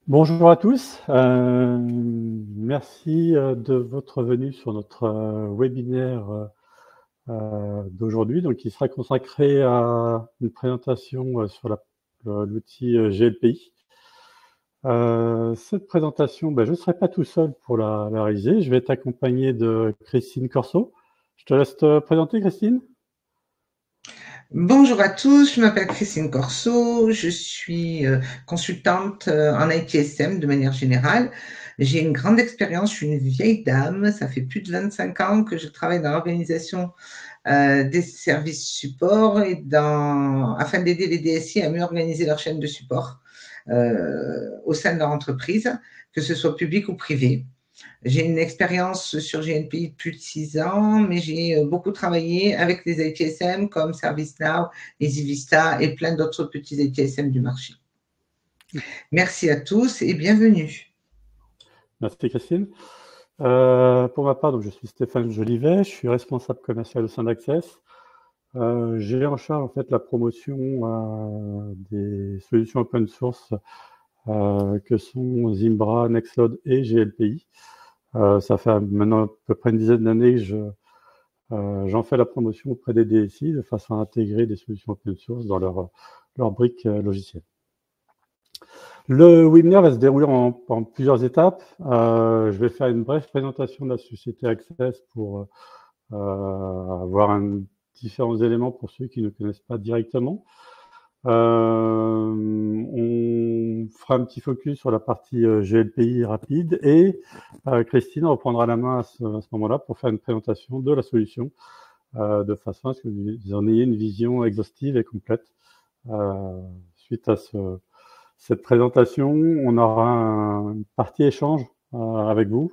Bonjour à tous, merci de votre venue sur notre webinaire d'aujourd'hui, donc qui sera consacré à une présentation sur l'outil GLPI. Cette présentation, je ne serai pas tout seul pour la réaliser, je vais être accompagné de Christine Corso. Je te laisse te présenter, Christine. Bonjour à tous, je m'appelle Christine Corso, je suis consultante en ITSM de manière générale. J'ai une grande expérience, je suis une vieille dame, ça fait plus de 25 ans que je travaille dans l'organisation des services support afin d'aider les DSI à mieux organiser leur chaîne de support au sein de leur entreprise, que ce soit public ou privé. J'ai une expérience sur GNPI de plus de 6 ans, mais j'ai beaucoup travaillé avec les ITSM comme ServiceNow, EasyVista et plein d'autres petits ITSM du marché. Merci à tous et bienvenue. Merci, Christine. Pour ma part, donc, je suis Stéphane Jolivet, je suis responsable commercial au sein d'Access. J'ai en charge en fait la promotion des solutions open source que sont Zimbra, Nextcloud et GLPI. Ça fait maintenant à peu près une dizaine d'années que j'en fais la promotion auprès des DSI de façon à intégrer des solutions open source dans leur brique logicielle. Le webinaire va se dérouler en plusieurs étapes. Je vais faire une brève présentation de la société Access pour avoir différents éléments pour ceux qui ne connaissent pas directement. On fera un petit focus sur la partie GLPI rapide et Christine reprendra la main à ce moment-là pour faire une présentation de la solution de façon à ce que vous en ayez une vision exhaustive et complète. Suite à cette présentation, on aura une partie échange avec vous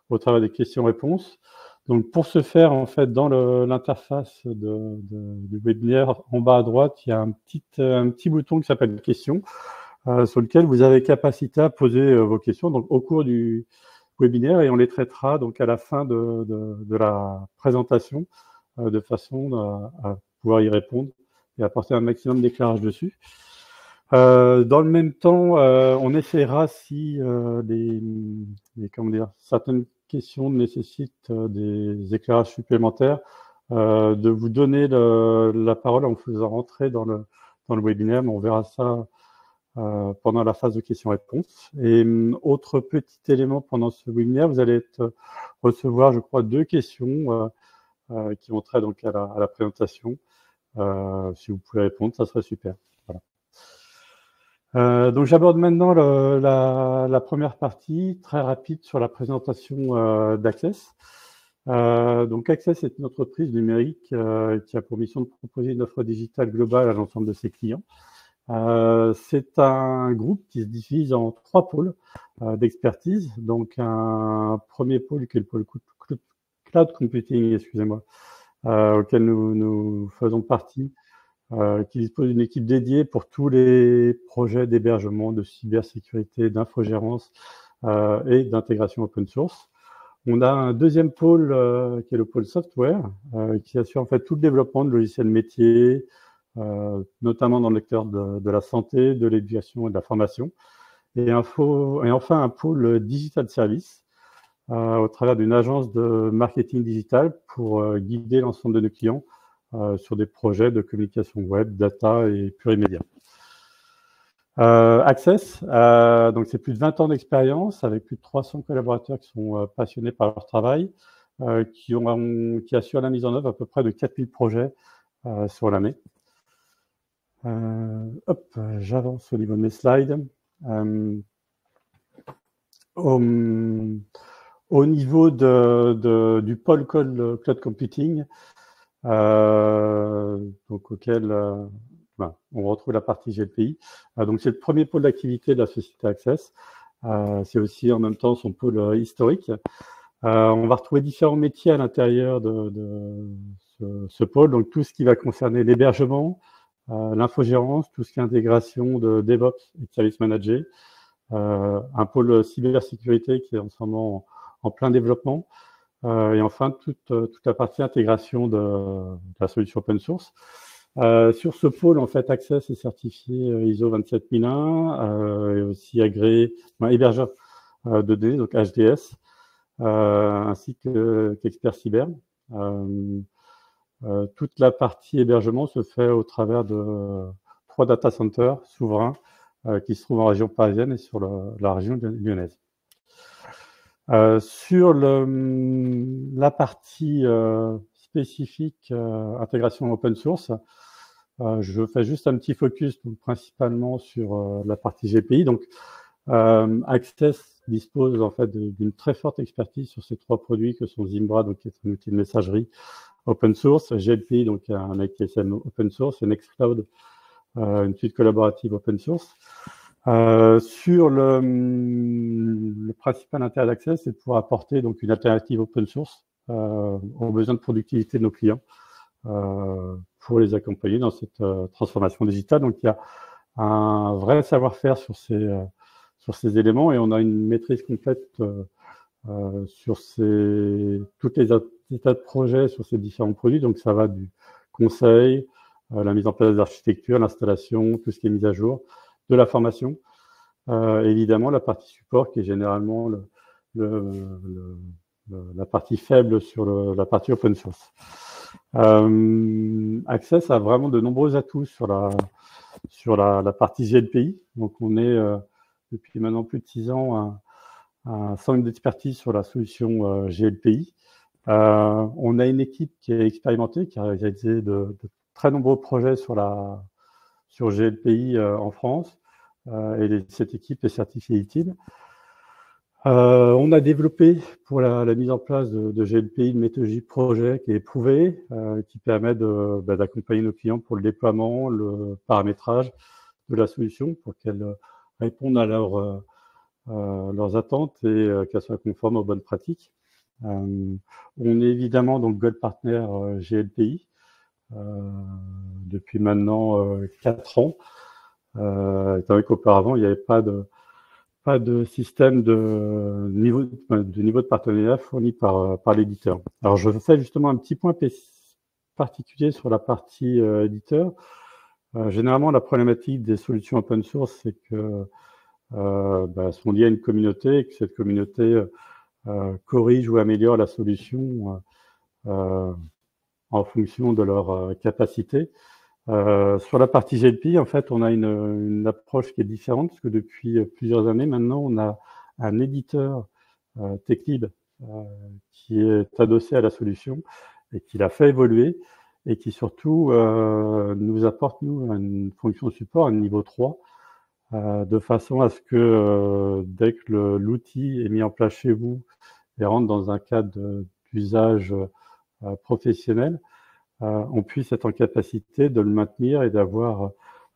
au travers des questions-réponses. Donc, pour ce faire, en fait, dans l'interface du webinaire, en bas à droite, il y a un petit bouton qui s'appelle « Questions », sur lequel vous avez capacité à poser vos questions donc, au cours du webinaire et on les traitera donc, à la fin de la présentation de façon à pouvoir y répondre et apporter un maximum d'éclairage dessus. Dans le même temps, on essaiera si certaines questions nécessitent des éclairages supplémentaires, de vous donner la parole en vous faisant rentrer dans le webinaire, mais on verra ça pendant la phase de questions-réponses. Et autre petit élément pendant ce webinaire, vous allez recevoir, je crois, 2 questions qui vont trait donc à la présentation. Si vous pouvez répondre, ça serait super. Voilà. Donc j'aborde maintenant la première partie, très rapide, sur la présentation d'Access. Donc Access est une entreprise numérique qui a pour mission de proposer une offre digitale globale à l'ensemble de ses clients. C'est un groupe qui se divise en 3 pôles d'expertise. Donc un premier pôle qui est le pôle Cloud Computing, excusez-moi, auquel nous faisons partie. Qui dispose d'une équipe dédiée pour tous les projets d'hébergement, de cybersécurité, d'infogérance et d'intégration open source. On a un deuxième pôle qui est le pôle software, qui assure en fait tout le développement de logiciels métiers, notamment dans le secteur de la santé, de l'éducation et de la formation. Et enfin un pôle digital service, au travers d'une agence de marketing digital pour guider l'ensemble de nos clients sur des projets de communication web, data et plurimédia. Access, donc c'est plus de 20 ans d'expérience avec plus de 300 collaborateurs qui sont passionnés par leur travail, qui assurent la mise en œuvre à peu près de 4000 projets sur l'année. J'avance au niveau de mes slides. Au niveau du pôle Cloud Computing, donc auquel on retrouve la partie GLPI. Donc c'est le premier pôle d'activité de la société Access. C'est aussi en même temps son pôle historique. On va retrouver différents métiers à l'intérieur de ce pôle, donc tout ce qui va concerner l'hébergement, l'infogérance, tout ce qui est intégration de DevOps et de Service Manager, un pôle cybersécurité qui est en ce moment en plein développement, et enfin toute la partie intégration de la solution open source. Sur ce pôle, en fait, Access est certifié ISO 27001 et aussi agréé, hébergeur de données, donc HDS, ainsi qu'Expert Cyber. Toute la partie hébergement se fait au travers de 3 data centers souverains qui se trouvent en région parisienne et sur la région lyonnaise. Sur la partie spécifique intégration open source, je fais juste un petit focus donc, principalement sur la partie GPI. Donc, Access dispose en fait d'une très forte expertise sur ces 3 produits que sont Zimbra, donc qui est un outil de messagerie open source, GLPI, donc un ITSM open source, et Nextcloud, une suite collaborative open source. Sur le principal intérêt d'Access, c'est de pouvoir apporter donc une alternative open source aux besoins de productivité de nos clients pour les accompagner dans cette transformation digitale. Donc, il y a un vrai savoir-faire sur ces éléments et on a une maîtrise complète sur toutes les états de projet sur ces différents produits. Donc, ça va du conseil, la mise en place d'architecture, l'installation, tout ce qui est mis à jour, de la formation, évidemment la partie support qui est généralement la partie faible sur la partie open source. Access a vraiment de nombreux atouts sur la partie GLPI. Donc on est depuis maintenant plus de 6 ans un centre d'expertise sur la solution GLPI. On a une équipe qui est expérimentée, qui a réalisé de très nombreux projets sur GLPI en France. Et cette équipe est certifiée ITIL. On a développé pour la mise en place de GLPI une méthodologie projet qui est éprouvée, qui permet d'accompagner nos clients pour le déploiement, le paramétrage de la solution pour qu'elle réponde à leurs attentes et qu'elle soit conforme aux bonnes pratiques. On est évidemment donc Gold Partner GLPI depuis maintenant 4 ans. Étant donné qu'auparavant, il n'y avait pas de système de niveau de partenariat fourni par l'éditeur. Alors, je fais justement un petit point particulier sur la partie éditeur. Généralement, la problématique des solutions open source, c'est que sont liées à une communauté et que cette communauté corrige ou améliore la solution en fonction de leur capacité. Sur la partie GLPI, en fait, on a une approche qui est différente parce que depuis plusieurs années maintenant, on a un éditeur TechLib qui est adossé à la solution et qui l'a fait évoluer et qui surtout nous apporte, nous, une fonction de support à niveau 3 de façon à ce que dès que l'outil est mis en place chez vous et rentre dans un cadre d'usage professionnel, on puisse être en capacité de le maintenir et d'avoir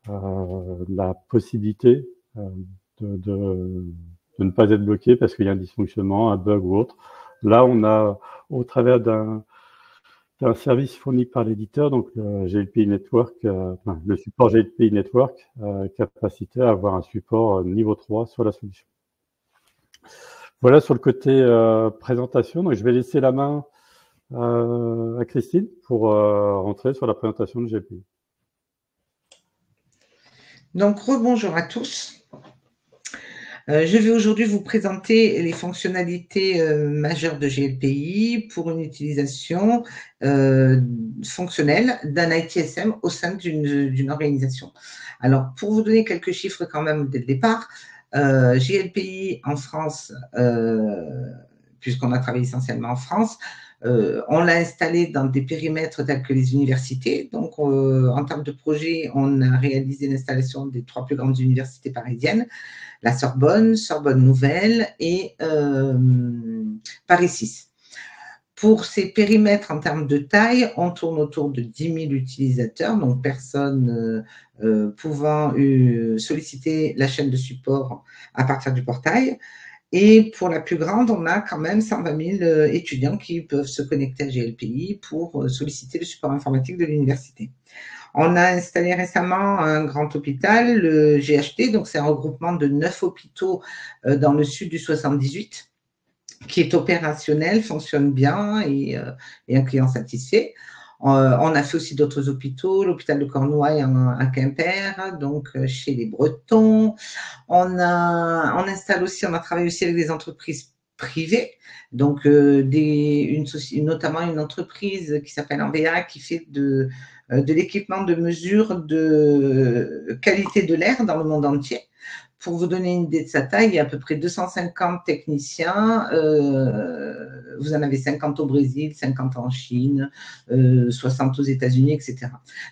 la possibilité de ne pas être bloqué parce qu'il y a un dysfonctionnement, un bug ou autre. Là, on a, au travers d'un service fourni par l'éditeur, donc le GLPI Network, le support GLPI Network, capacité à avoir un support niveau 3 sur la solution. Voilà sur le côté présentation. Donc, je vais laisser la main à Christine pour rentrer sur la présentation de GLPI. Donc, rebonjour à tous. Je vais aujourd'hui vous présenter les fonctionnalités majeures de GLPI pour une utilisation fonctionnelle d'un ITSM au sein d'une organisation. Alors, pour vous donner quelques chiffres quand même dès le départ, GLPI en France, puisqu'on a travaillé essentiellement en France, on l'a installé dans des périmètres tels que les universités. Donc, en termes de projet, on a réalisé l'installation des 3 plus grandes universités parisiennes, la Sorbonne, Sorbonne Nouvelle et Paris 6. Pour ces périmètres en termes de taille, on tourne autour de 10 000 utilisateurs, donc personnes pouvant solliciter la chaîne de support à partir du portail. Et pour la plus grande, on a quand même 120 000 étudiants qui peuvent se connecter à GLPI pour solliciter le support informatique de l'université. On a installé récemment un grand hôpital, le GHT, donc c'est un regroupement de 9 hôpitaux dans le sud du 78, qui est opérationnel, fonctionne bien et un client satisfait. On a fait aussi d'autres hôpitaux, l'hôpital de Cornouailles à Quimper, donc chez les Bretons. On installe aussi, on a travaillé aussi avec des entreprises privées, donc notamment une entreprise qui s'appelle Envea qui fait de l'équipement de mesure de qualité de l'air dans le monde entier. Pour vous donner une idée de sa taille, il y a à peu près 250 techniciens. Vous en avez 50 au Brésil, 50 en Chine, 60 aux États-Unis, etc.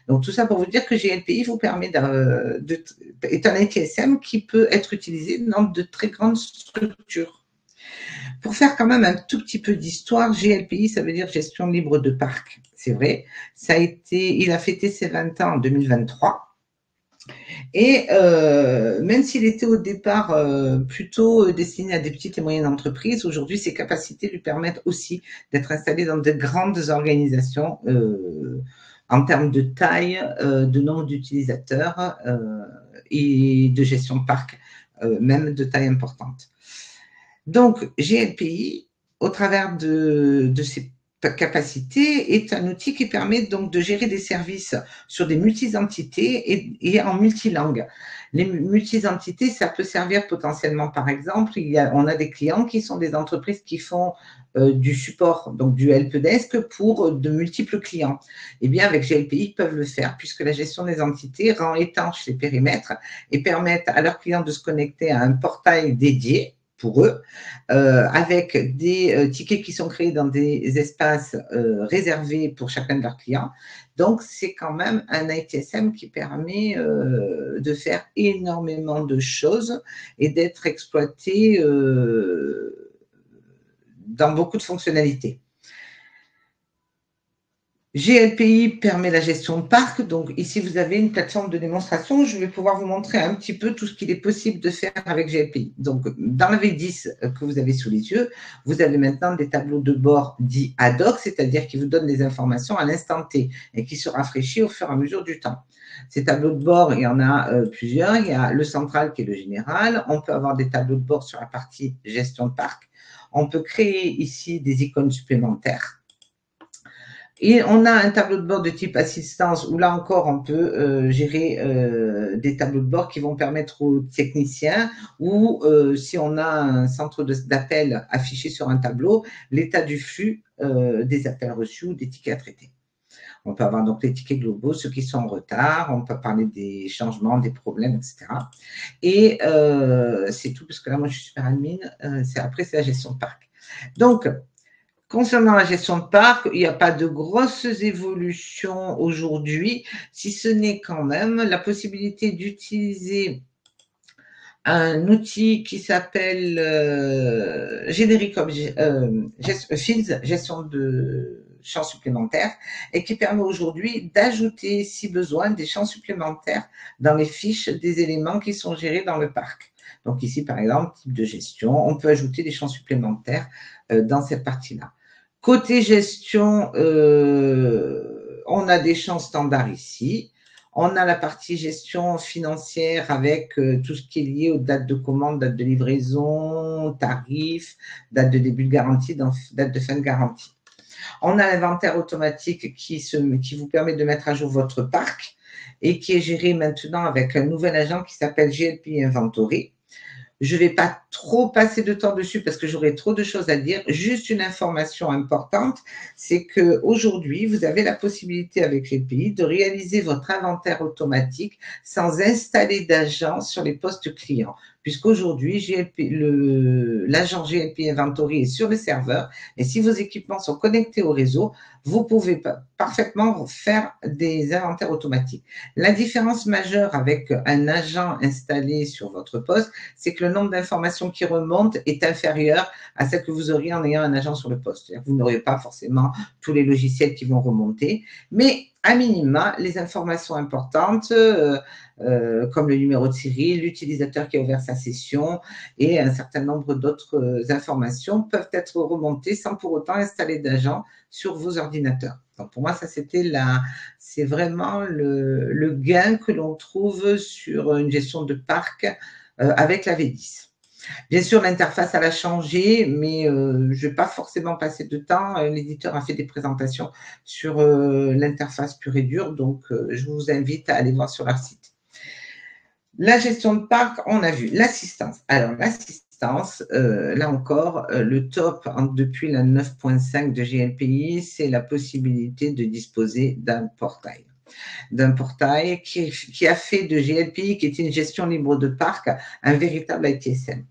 Donc, tout ça pour vous dire que GLPI vous permet est un ITSM qui peut être utilisé dans de très grandes structures. Pour faire quand même un tout petit peu d'histoire, GLPI, ça veut dire gestion libre de parc. C'est vrai. Il a fêté ses 20 ans en 2023. Et même s'il était au départ plutôt destiné à des petites et moyennes entreprises, aujourd'hui, ses capacités lui permettent aussi d'être installé dans de grandes organisations en termes de taille, de nombre d'utilisateurs et de gestion de parc, même de taille importante. Donc, GLPI, au travers de ses capacité est un outil qui permet donc de gérer des services sur des multi-entités et en multilangue. Les multi-entités, ça peut servir potentiellement, par exemple, on a des clients qui sont des entreprises qui font du support, donc du helpdesk pour de multiples clients. Eh bien, avec GLPI, ils peuvent le faire puisque la gestion des entités rend étanche les périmètres et permettent à leurs clients de se connecter à un portail dédié pour eux, avec des tickets qui sont créés dans des espaces réservés pour chacun de leurs clients. Donc, c'est quand même un ITSM qui permet de faire énormément de choses et d'être exploité dans beaucoup de fonctionnalités. GLPI permet la gestion de parc. Donc, ici, vous avez une plateforme de démonstration. Je vais pouvoir vous montrer un petit peu tout ce qu'il est possible de faire avec GLPI. Donc, dans la V10 que vous avez sous les yeux, vous avez maintenant des tableaux de bord dits ad hoc, c'est-à-dire qui vous donnent des informations à l'instant T et qui se rafraîchissent au fur et à mesure du temps. Ces tableaux de bord, il y en a plusieurs. Il y a le central qui est le général. On peut avoir des tableaux de bord sur la partie gestion de parc. On peut créer ici des icônes supplémentaires. Et on a un tableau de bord de type assistance où là encore on peut gérer des tableaux de bord qui vont permettre aux techniciens ou si on a un centre d'appel affiché sur un tableau, l'état du flux des appels reçus ou des tickets à traiter. On peut avoir donc les tickets globaux, ceux qui sont en retard, on peut parler des changements, des problèmes, etc. Et c'est tout parce que là moi je suis super admin, après c'est la gestion de parc. Donc, concernant la gestion de parc, il n'y a pas de grosses évolutions aujourd'hui, si ce n'est quand même la possibilité d'utiliser un outil qui s'appelle Generic Fields, gestion de champs supplémentaires, et qui permet aujourd'hui d'ajouter, si besoin, des champs supplémentaires dans les fiches des éléments qui sont gérés dans le parc. Donc ici, par exemple, type de gestion, on peut ajouter des champs supplémentaires dans cette partie-là. Côté gestion, on a des champs standards ici. On a la partie gestion financière avec tout ce qui est lié aux dates de commande, date de livraison, tarifs, date de début de garantie, date de fin de garantie. On a l'inventaire automatique qui vous permet de mettre à jour votre parc et qui est géré maintenant avec un nouvel agent qui s'appelle GLPI Inventory. Je ne vais pas trop passer de temps dessus parce que j'aurai trop de choses à dire. Juste une information importante, c'est qu'aujourd'hui, vous avez la possibilité avec GLPI de réaliser votre inventaire automatique sans installer d'agent sur les postes clients. Puisqu'aujourd'hui, l'agent GLPI Inventory est sur le serveur et si vos équipements sont connectés au réseau, vous pouvez parfaitement faire des inventaires automatiques. La différence majeure avec un agent installé sur votre poste, c'est que le nombre d'informations qui remontent est inférieur à celle que vous auriez en ayant un agent sur le poste. Vous n'aurez pas forcément tous les logiciels qui vont remonter, mais à minima, les informations importantes, comme le numéro de série, l'utilisateur qui a ouvert sa session et un certain nombre d'autres informations peuvent être remontées sans pour autant installer d'agent sur vos ordinateurs. Donc pour moi, ça c'est vraiment le gain que l'on trouve sur une gestion de parc avec la V10. Bien sûr, l'interface, elle a changé, mais je ne vais pas forcément passer de temps. L'éditeur a fait des présentations sur l'interface pure et dure, donc je vous invite à aller voir sur leur site. La gestion de parc, on a vu. L'assistance. Alors, l'assistance, là encore, le top depuis la 9.5 de GLPI, c'est la possibilité de disposer d'un portail qui a fait de GLPI, qui est une gestion libre de parc, un véritable ITSM.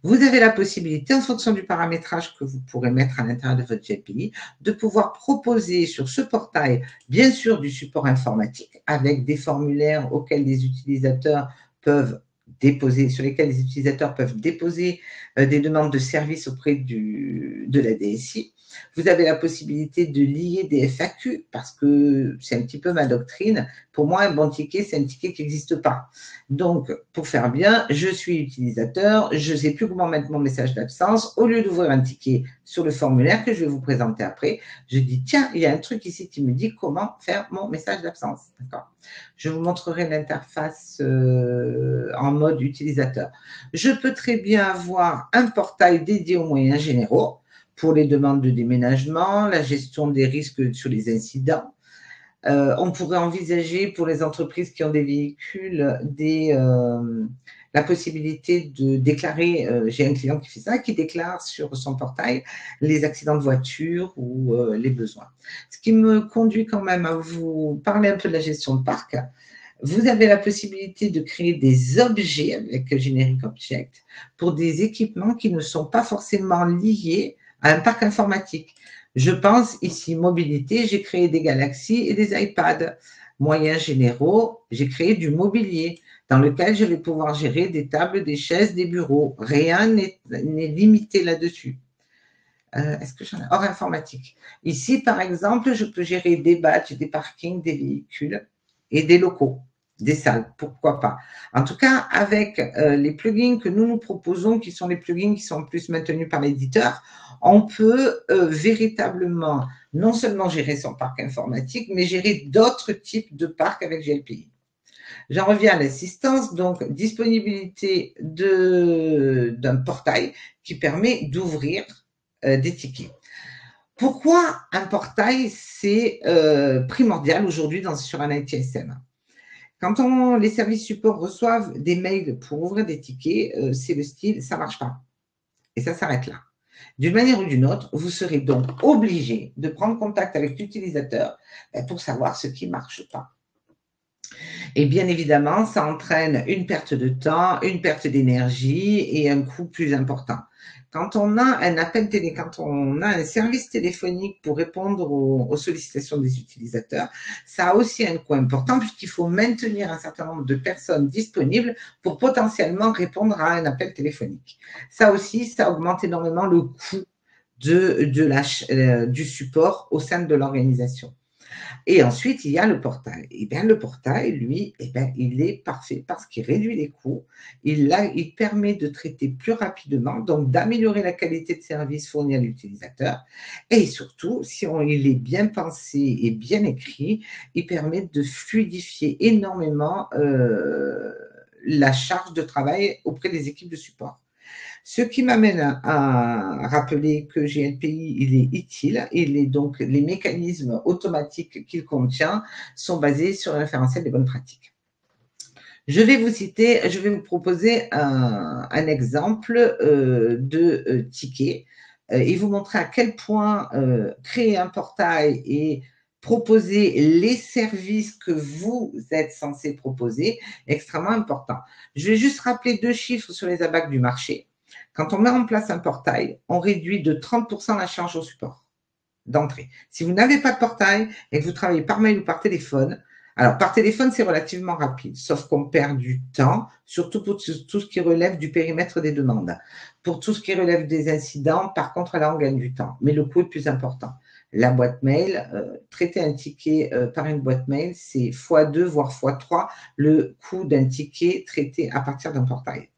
Vous avez la possibilité, en fonction du paramétrage que vous pourrez mettre à l'intérieur de votre GLPI, de pouvoir proposer sur ce portail, bien sûr, du support informatique avec des formulaires auxquels les utilisateurs peuvent déposer, sur lesquels les utilisateurs peuvent déposer des demandes de services auprès de la DSI. Vous avez la possibilité de lier des FAQ parce que c'est un petit peu ma doctrine. Pour moi, un bon ticket, c'est un ticket qui n'existe pas. Donc, pour faire bien, je suis utilisateur, je ne sais plus comment mettre mon message d'absence. Au lieu d'ouvrir un ticket sur le formulaire que je vais vous présenter après, je dis, tiens, il y a un truc ici qui me dit comment faire mon message d'absence. D'accord. Je vous montrerai l'interface en mode utilisateur. Je peux très bien avoir un portail dédié aux moyens généraux pour les demandes de déménagement, la gestion des risques sur les incidents. On pourrait envisager pour les entreprises qui ont des véhicules la possibilité de déclarer, j'ai un client qui fait ça, qui déclare sur son portail les accidents de voiture ou les besoins. Ce qui me conduit quand même à vous parler un peu de la gestion de parc. Vous avez la possibilité de créer des objets avec Generic Object pour des équipements qui ne sont pas forcément liés à un parc informatique. Je pense ici mobilité, j'ai créé des Galaxy et des iPads. Moyens généraux, j'ai créé du mobilier dans lequel je vais pouvoir gérer des tables, des chaises, des bureaux. Rien n'est limité là-dessus. Est-ce que j'en ai hors informatique? Ici, par exemple, je peux gérer des badges, des parkings, des véhicules et des locaux, des salles, pourquoi pas. En tout cas, avec les plugins que nous proposons, qui sont les plugins qui sont plus maintenus par l'éditeur, on peut véritablement non seulement gérer son parc informatique, mais gérer d'autres types de parcs avec GLPI. J'en reviens à l'assistance, donc disponibilité d'un portail qui permet d'ouvrir des tickets. Pourquoi un portail, c'est primordial aujourd'hui sur un ITSM? Quand les services support reçoivent des mails pour ouvrir des tickets, c'est le style « ça ne marche pas ». Et ça s'arrête là. D'une manière ou d'une autre, vous serez donc obligé de prendre contact avec l'utilisateur pour savoir ce qui ne marche pas. Et bien évidemment, ça entraîne une perte de temps, une perte d'énergie et un coût plus important. Quand on a un appel télé, quand on a un service téléphonique pour répondre aux sollicitations des utilisateurs, ça a aussi un coût important puisqu'il faut maintenir un certain nombre de personnes disponibles pour potentiellement répondre à un appel téléphonique. Ça aussi, ça augmente énormément le coût du support au sein de l'organisation. Et ensuite, il y a le portail. Et bien, le portail, lui, il est parfait parce qu'il réduit les coûts. Il permet de traiter plus rapidement, donc d'améliorer la qualité de service fourni à l'utilisateur. Et surtout, si il est bien pensé et bien écrit, il permet de fluidifier énormément la charge de travail auprès des équipes de support. Ce qui m'amène à rappeler que GLPI, il est utile, donc les mécanismes automatiques qu'il contient sont basés sur le référentiel des bonnes pratiques. Je vais vous proposer un exemple de ticket et vous montrer à quel point créer un portail et proposer les services que vous êtes censé proposer est extrêmement important. Je vais juste rappeler 2 chiffres sur les ABAC du marché. Quand on met en place un portail, on réduit de 30% la charge au support d'entrée. Si vous n'avez pas de portail et que vous travaillez par mail ou par téléphone, alors par téléphone, c'est relativement rapide, sauf qu'on perd du temps, surtout pour tout ce qui relève du périmètre des demandes. Pour tout ce qui relève des incidents, par contre, là, on gagne du temps, mais le coût est plus important. La boîte mail, traiter un ticket par une boîte mail, c'est x2, voire x3 le coût d'un ticket traité à partir d'un portail.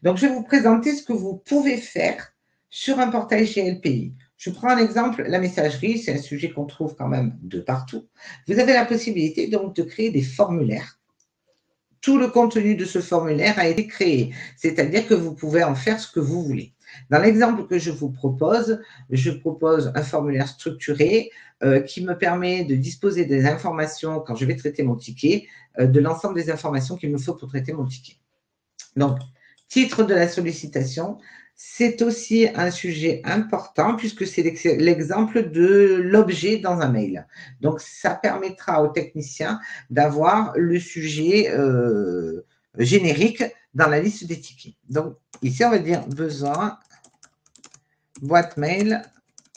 Donc, je vais vous présenter ce que vous pouvez faire sur un portail GLPI. Je prends un exemple, la messagerie, c'est un sujet qu'on trouve quand même de partout. Vous avez la possibilité donc de créer des formulaires tout le contenu de ce formulaire a été créé, c'est-à-dire que vous pouvez en faire ce que vous voulez. Dans l'exemple que je vous propose, je propose un formulaire structuré qui me permet de disposer des informations quand je vais traiter mon ticket, de l'ensemble des informations qu'il me faut pour traiter mon ticket. Donc, titre de la sollicitation, c'est aussi un sujet important puisque c'est l'exemple de l'objet dans un mail. Donc, ça permettra au technicien d'avoir le sujet générique dans la liste des tickets. Donc, ici, on va dire besoin, boîte mail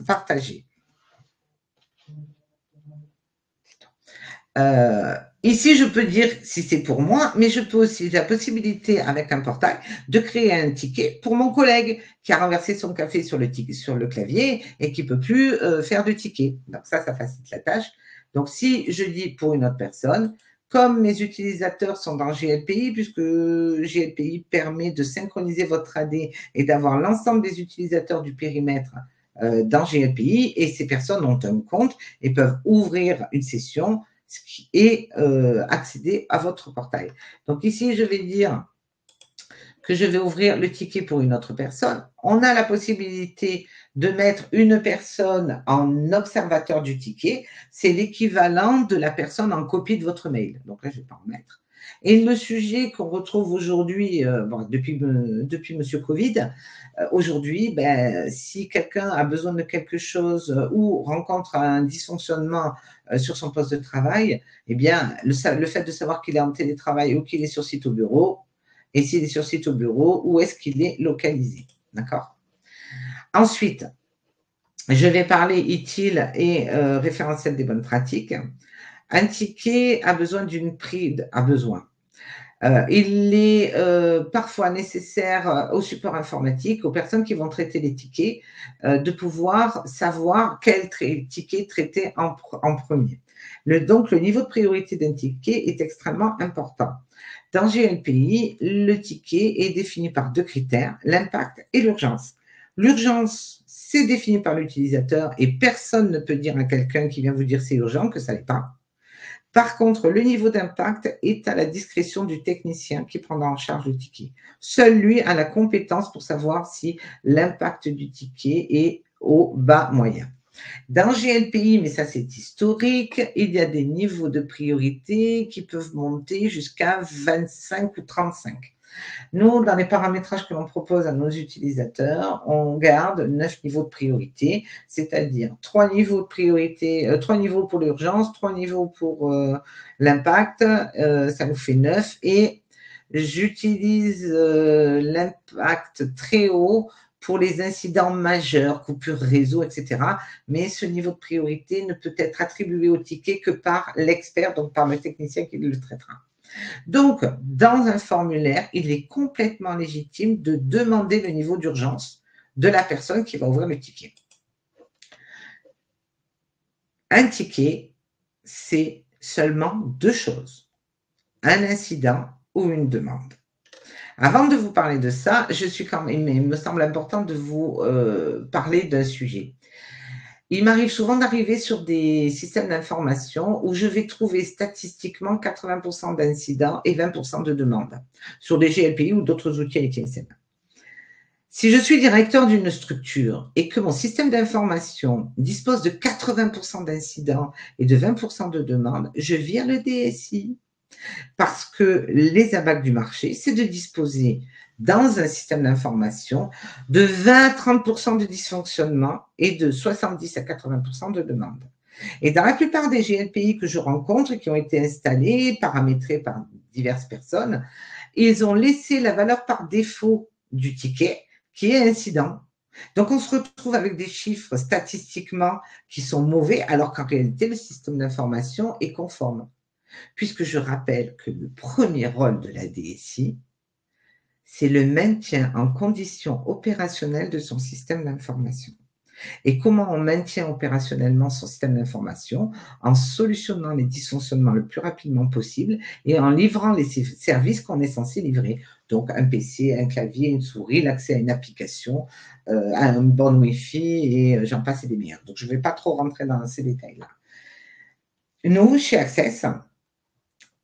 partagée. Ici, je peux dire si c'est pour moi, mais je peux aussi la possibilité avec un portail de créer un ticket pour mon collègue qui a renversé son café sur le clavier et qui ne peut plus faire de ticket. Donc ça facilite la tâche. Donc si je dis pour une autre personne, comme mes utilisateurs sont dans GLPI, puisque GLPI permet de synchroniser votre AD et d'avoir l'ensemble des utilisateurs du périmètre dans GLPI, et ces personnes ont un compte et peuvent ouvrir une session et accéder à votre portail. Donc ici, je vais dire que je vais ouvrir le ticket pour une autre personne. On a la possibilité de mettre une personne en observateur du ticket. C'est l'équivalent de la personne en copie de votre mail. Donc là, je ne vais pas en mettre. Et le sujet qu'on retrouve aujourd'hui, depuis Monsieur Covid, aujourd'hui, si quelqu'un a besoin de quelque chose ou rencontre un dysfonctionnement sur son poste de travail, eh bien, le fait de savoir qu'il est en télétravail ou qu'il est sur site au bureau, et s'il est sur site au bureau, où est-ce qu'il est localisé. D'accord? Ensuite, je vais parler ITIL et référentiel des bonnes pratiques. Un ticket a besoin d'une prise, il est parfois nécessaire au support informatique, aux personnes qui vont traiter les tickets, de pouvoir savoir quel ticket traiter en premier. Donc, le niveau de priorité d'un ticket est extrêmement important. Dans GLPI, le ticket est défini par deux critères, l'impact et l'urgence. L'urgence, c'est défini par l'utilisateur et personne ne peut dire à quelqu'un qui vient vous dire c'est urgent que ça n'est pas. Par contre, le niveau d'impact est à la discrétion du technicien qui prendra en charge le ticket. Seul lui a la compétence pour savoir si l'impact du ticket est au bas moyen. Dans GLPI, mais ça c'est historique, il y a des niveaux de priorité qui peuvent monter jusqu'à 25 ou 35. Nous, dans les paramétrages que l'on propose à nos utilisateurs, on garde 9 niveaux de priorité, c'est-à-dire 3 niveaux de priorité, 3 niveaux pour l'urgence, 3 niveaux pour l'impact, ça nous fait 9, et j'utilise l'impact très haut pour les incidents majeurs, coupure réseau, etc. Mais ce niveau de priorité ne peut être attribué au ticket que par l'expert, donc par le technicien qui le traitera. Donc, dans un formulaire, il est complètement légitime de demander le niveau d'urgence de la personne qui va ouvrir le ticket. Un ticket, c'est seulement deux choses, un incident ou une demande. Avant de vous parler de ça, il me semble important de vous parler d'un sujet. Il m'arrive souvent d'arriver sur des systèmes d'information où je vais trouver statistiquement 80% d'incidents et 20% de demandes sur des GLPI ou d'autres outils ITSM. Si je suis directeur d'une structure et que mon système d'information dispose de 80% d'incidents et de 20% de demandes, je vire le DSI. Parce que les abacs du marché, c'est de disposer dans un système d'information de 20 à 30% de dysfonctionnement et de 70 à 80% de demandes. Et dans la plupart des GLPI que je rencontre, qui ont été installés, paramétrés par diverses personnes, ils ont laissé la valeur par défaut du ticket, qui est incident. Donc, on se retrouve avec des chiffres statistiquement qui sont mauvais, alors qu'en réalité, le système d'information est conforme. Puisque je rappelle que le premier rôle de la DSI, c'est le maintien en condition opérationnelle de son système d'information. Et comment on maintient opérationnellement son système d'information? En solutionnant les dysfonctionnements le plus rapidement possible et en livrant les services qu'on est censé livrer. Donc, un PC, un clavier, une souris, l'accès à une application, un bon Wi-Fi, et j'en passe et des meilleurs. Donc, je ne vais pas trop rentrer dans ces détails-là. Nous, chez Access,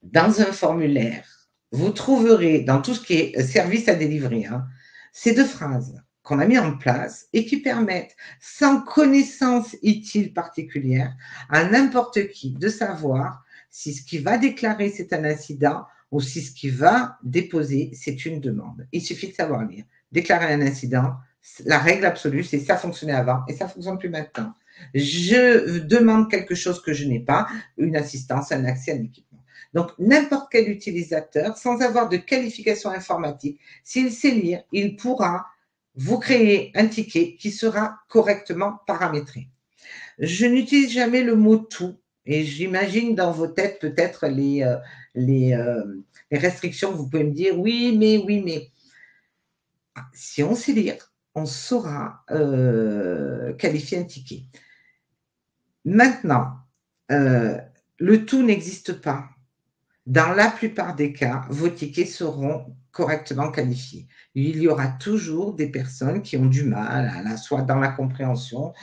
dans un formulaire vous trouverez dans tout ce qui est service à délivrer, hein, ces 2 phrases qu'on a mis en place et qui permettent, sans connaissance utile particulière, à n'importe qui de savoir si ce qui va déclarer c'est un incident ou si ce qui va déposer c'est une demande. Il suffit de savoir lire. Déclarer un incident, la règle absolue, c'est ça fonctionnait avant et ça ne fonctionne plus maintenant. Je demande quelque chose que je n'ai pas, une assistance, un accès à un équipement. Donc, n'importe quel utilisateur, sans avoir de qualification informatique, s'il sait lire, il pourra vous créer un ticket qui sera correctement paramétré. Je n'utilise jamais le mot tout et j'imagine dans vos têtes peut-être les restrictions. Vous pouvez me dire oui, mais. Si on sait lire, on saura qualifier un ticket. Maintenant, le tout n'existe pas. Dans la plupart des cas, vos tickets seront correctement qualifiés. Il y aura toujours des personnes qui ont du mal, soit dans la compréhension,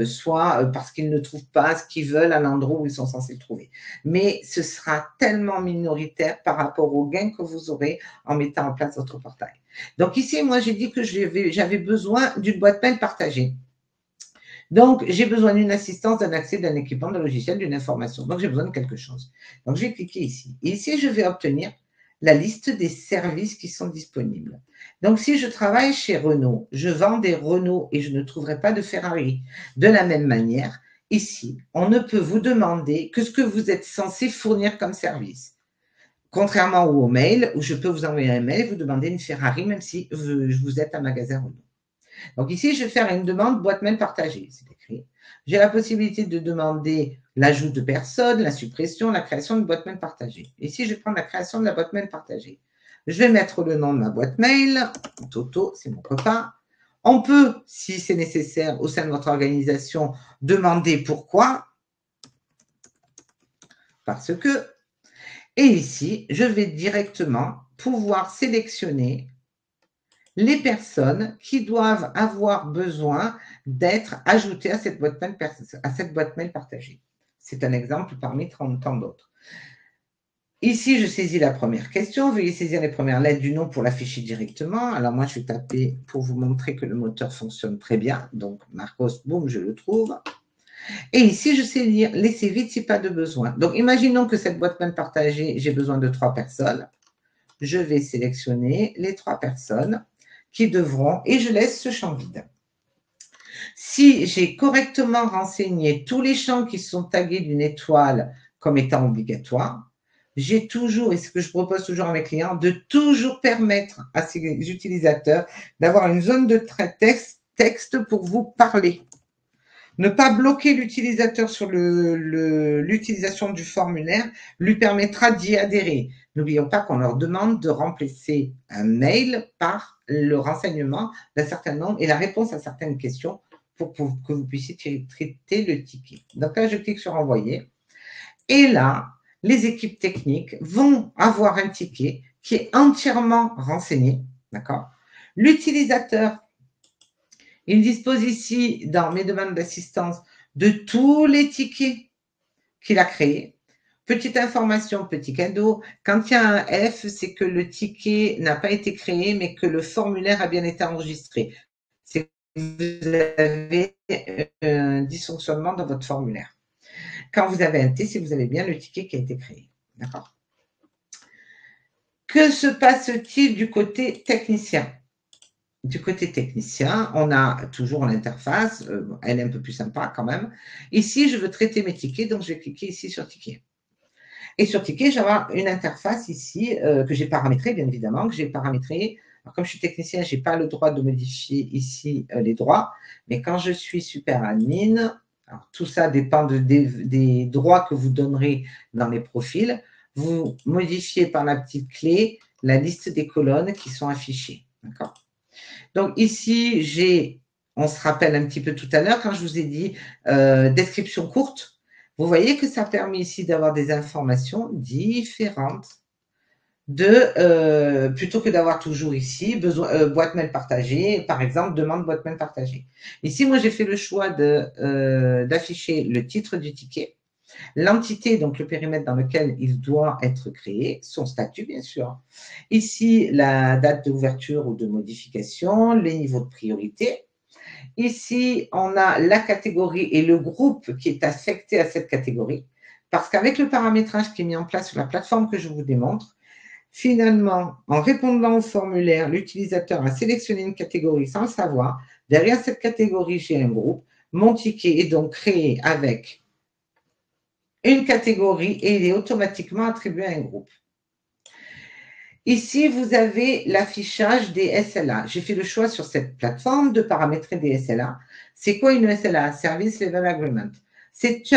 soit parce qu'ils ne trouvent pas ce qu'ils veulent à l'endroit où ils sont censés le trouver. Mais ce sera tellement minoritaire par rapport aux gains que vous aurez en mettant en place votre portail. Donc ici, moi, j'ai dit que j'avais besoin d'une boîte mail partagée. Donc, j'ai besoin d'une assistance, d'un accès, d'un équipement, d'un logiciel, d'une information. Donc, j'ai besoin de quelque chose. Donc, je vais cliquer ici. Et ici, je vais obtenir la liste des services qui sont disponibles. Donc, si je travaille chez Renault, je vends des Renault et je ne trouverai pas de Ferrari. De la même manière, ici, on ne peut vous demander que ce que vous êtes censé fournir comme service. Contrairement au mail, où je peux vous envoyer un mail et vous demander une Ferrari, même si vous êtes un magasin Renault. Donc ici, je vais faire une demande boîte mail partagée. C'est écrit. J'ai la possibilité de demander l'ajout de personnes, la suppression, la création de boîte mail partagée. Ici, je vais prendre la création de la boîte mail partagée. Je vais mettre le nom de ma boîte mail. Toto, c'est mon copain. On peut, si c'est nécessaire, au sein de votre organisation, demander pourquoi. Parce que. Et ici, je vais directement pouvoir sélectionner les personnes qui doivent avoir besoin d'être ajoutées à cette boîte mail partagée. C'est un exemple parmi tant d'autres. Ici, je saisis la première question. Veuillez saisir les premières lettres du nom pour l'afficher directement. Alors moi, je vais taper pour vous montrer que le moteur fonctionne très bien. Donc, Marcos, boum, je le trouve. Et ici, je sais lire, laissez vite si pas de besoin. Donc, imaginons que cette boîte mail partagée, j'ai besoin de 3 personnes. Je vais sélectionner les 3 personnes qui devront, et je laisse ce champ vide. Si j'ai correctement renseigné tous les champs qui sont tagués d'une étoile comme étant obligatoires, j'ai toujours, et ce que je propose toujours à mes clients, de toujours permettre à ces utilisateurs d'avoir une zone de texte pour vous parler. Ne pas bloquer l'utilisateur sur l'utilisation du formulaire lui permettra d'y adhérer. N'oublions pas qu'on leur demande de remplacer un mail par le renseignement d'un certain nombre et la réponse à certaines questions pour que vous puissiez traiter le ticket. Donc là, je clique sur envoyer. Et là, les équipes techniques vont avoir un ticket qui est entièrement renseigné. D'accord ? L'utilisateur, il dispose ici, dans mes demandes d'assistance, de tous les tickets qu'il a créés. Petite information, petit cadeau, quand il y a un F, c'est que le ticket n'a pas été créé, mais que le formulaire a bien été enregistré. C'est que vous avez un dysfonctionnement dans votre formulaire. Quand vous avez un T, c'est que vous avez bien le ticket qui a été créé. D'accord ? Que se passe-t-il du côté technicien ? Du côté technicien, on a toujours l'interface, elle est un peu plus sympa quand même. Ici, je veux traiter mes tickets, donc je vais cliquer ici sur ticket. Et sur ticket, je vais avoir une interface ici que j'ai paramétrée, bien évidemment, que j'ai paramétrée. Alors, comme je suis technicien, je n'ai pas le droit de modifier ici les droits, mais quand je suis super admin, alors tout ça dépend des droits que vous donnerez dans les profils, vous modifiez par la petite clé la liste des colonnes qui sont affichées. D'accord ? Donc ici, on se rappelle un petit peu tout à l'heure quand je vous ai dit description courte. Vous voyez que ça permet ici d'avoir des informations différentes plutôt que d'avoir toujours ici boîte mail partagée, par exemple, demande boîte mail partagée. Ici, moi, j'ai fait le choix d'afficher le titre du ticket. l'entité, donc le périmètre dans lequel il doit être créé, son statut bien sûr. Ici, la date d'ouverture ou de modification, les niveaux de priorité. Ici, on a la catégorie et le groupe qui est affecté à cette catégorie. Parce qu'avec le paramétrage qui est mis en place sur la plateforme que je vous démontre, finalement, en répondant au formulaire, l'utilisateur a sélectionné une catégorie sans le savoir. Derrière cette catégorie, j'ai un groupe. Mon ticket est donc créé avec une catégorie et il est automatiquement attribué à un groupe. Ici, vous avez l'affichage des SLA. J'ai fait le choix sur cette plateforme de paramétrer des SLA. C'est quoi une SLA? Service Level Agreement. C'est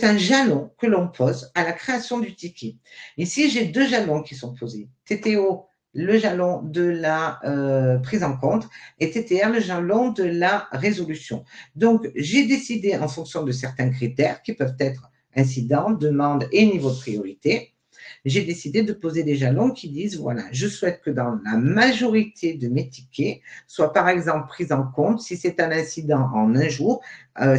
un jalon que l'on pose à la création du ticket. Ici, j'ai 2 jalons qui sont posés. TTO, le jalon de la prise en compte, et TTR, le jalon de la résolution. Donc, j'ai décidé, en fonction de certains critères, qui peuvent être incident, demande et niveau de priorité, j'ai décidé de poser des jalons qui disent, voilà, je souhaite que dans la majorité de mes tickets, soit par exemple pris en compte si c'est un incident en un jour,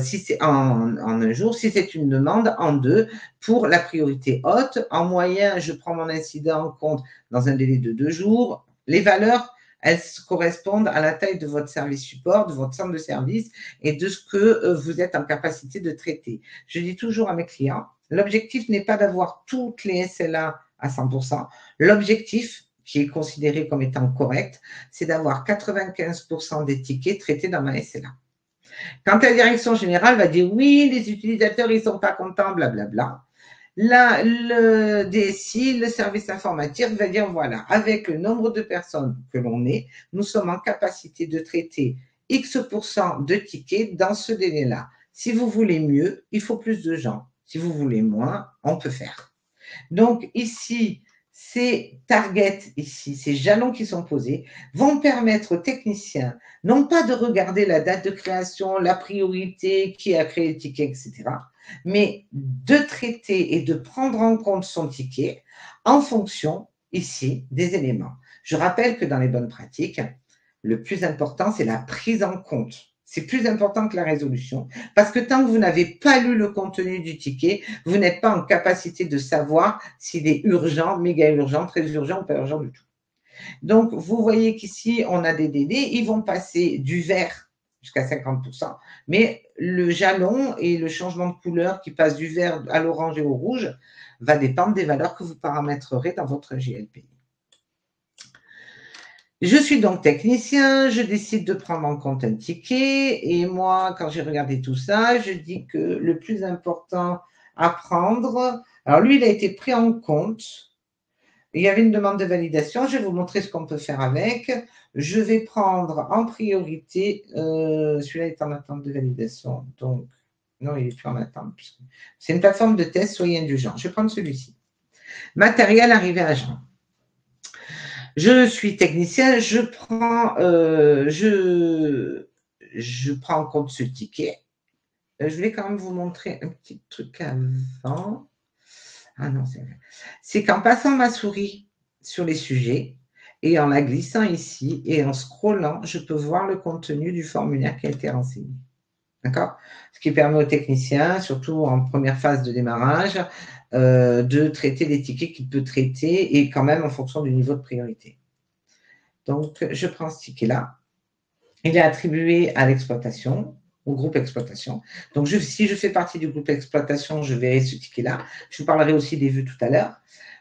si c'est en un jour, si c'est une demande en 2 pour la priorité haute. En moyenne, je prends mon incident en compte dans un délai de 2 jours. Les valeurs, elles correspondent à la taille de votre service support, de votre centre de service et de ce que vous êtes en capacité de traiter. Je dis toujours à mes clients, l'objectif n'est pas d'avoir toutes les SLA à 100%. L'objectif, qui est considéré comme étant correct, c'est d'avoir 95% des tickets traités dans ma SLA. Quand la direction générale va dire oui, les utilisateurs, ils ne sont pas contents, blablabla, là, le DSI, le service informatique, va dire voilà, avec le nombre de personnes que l'on est, nous sommes en capacité de traiter X% de tickets dans ce délai-là. Si vous voulez mieux, il faut plus de gens. Si vous voulez moins, on peut faire. Donc ici, ces targets, ici, ces jalons qui sont posés, vont permettre aux techniciens, non pas de regarder la date de création, la priorité, qui a créé le ticket, etc., mais de traiter et de prendre en compte son ticket en fonction, ici, des éléments. Je rappelle que dans les bonnes pratiques, le plus important, c'est la prise en compte. C'est plus important que la résolution, parce que tant que vous n'avez pas lu le contenu du ticket, vous n'êtes pas en capacité de savoir s'il est urgent, méga urgent, très urgent ou pas urgent du tout. Donc, vous voyez qu'ici, on a des délais, ils vont passer du vert jusqu'à 50%, mais le jalon et le changement de couleur qui passe du vert à l'orange et au rouge va dépendre des valeurs que vous paramétrerez dans votre GLPI. Je suis donc technicien, je décide de prendre en compte un ticket et moi, quand j'ai regardé tout ça, je dis que le plus important à prendre, alors lui, il a été pris en compte. Il y avait une demande de validation, je vais vous montrer ce qu'on peut faire avec. Je vais prendre en priorité, celui-là est en attente de validation, donc non, il n'est plus en attente. C'est une plateforme de test, soyez indulgents. Je vais prendre celui-ci. Matériel arrivé à agent. Je suis technicien, je prends en compte ce ticket. Je voulais quand même vous montrer un petit truc avant. Ah non, c'est qu'en passant ma souris sur les sujets et en la glissant ici et en scrollant, je peux voir le contenu du formulaire qui a été renseigné. D'accord? Ce qui permet aux techniciens, surtout en première phase de démarrage, de traiter les tickets qu'il peut traiter et quand même en fonction du niveau de priorité. Donc, je prends ce ticket-là. Il est attribué à l'exploitation, au groupe exploitation. Donc, si je fais partie du groupe exploitation, je verrai ce ticket-là. Je vous parlerai aussi des vues tout à l'heure.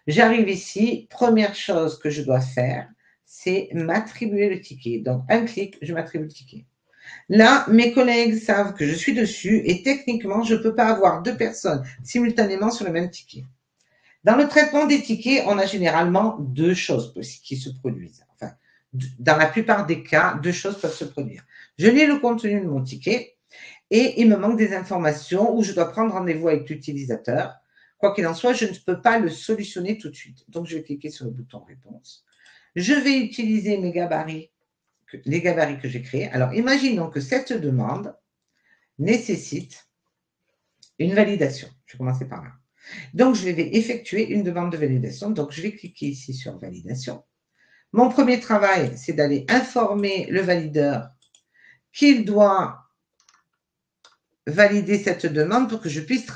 J'arrive ici. Première chose que je dois faire, c'est m'attribuer le ticket. Donc, un clic, je m'attribue le ticket. Là, mes collègues savent que je suis dessus et techniquement, je ne peux pas avoir 2 personnes simultanément sur le même ticket. Dans le traitement des tickets, on a généralement 2 choses qui se produisent. Enfin, dans la plupart des cas, 2 choses peuvent se produire. Je lis le contenu de mon ticket et il me manque des informations où je dois prendre rendez-vous avec l'utilisateur. Quoi qu'il en soit, je ne peux pas le solutionner tout de suite. Donc, je vais cliquer sur le bouton réponse. Je vais utiliser les gabarits que j'ai créés. Alors, imaginons que cette demande nécessite une validation. Je vais commencer par là. Donc, je vais effectuer une demande de validation. Donc, je vais cliquer ici sur validation. Mon premier travail, c'est d'aller informer le valideur qu'il doit valider cette demande pour que je puisse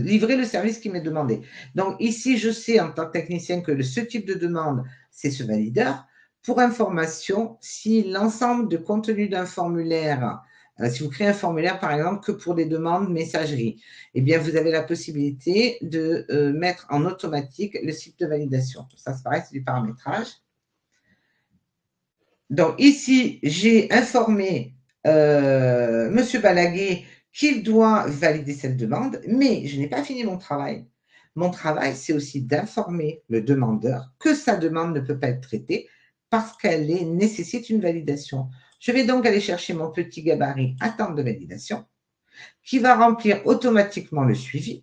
livrer le service qui m'est demandé. Donc ici, je sais en tant que technicien que ce type de demande, c'est ce valideur. Pour information, si l'ensemble de contenu d'un formulaire, si vous créez un formulaire, par exemple, que pour des demandes messagerie, eh bien, vous avez la possibilité de mettre en automatique le site de validation. Ça, c'est pareil, c'est du paramétrage. Donc ici, j'ai informé Monsieur Balaguer qu'il doit valider cette demande, mais je n'ai pas fini mon travail. Mon travail, c'est aussi d'informer le demandeur que sa demande ne peut pas être traitée parce qu'elle nécessite une validation. Je vais donc aller chercher mon petit gabarit attente de validation qui va remplir automatiquement le suivi.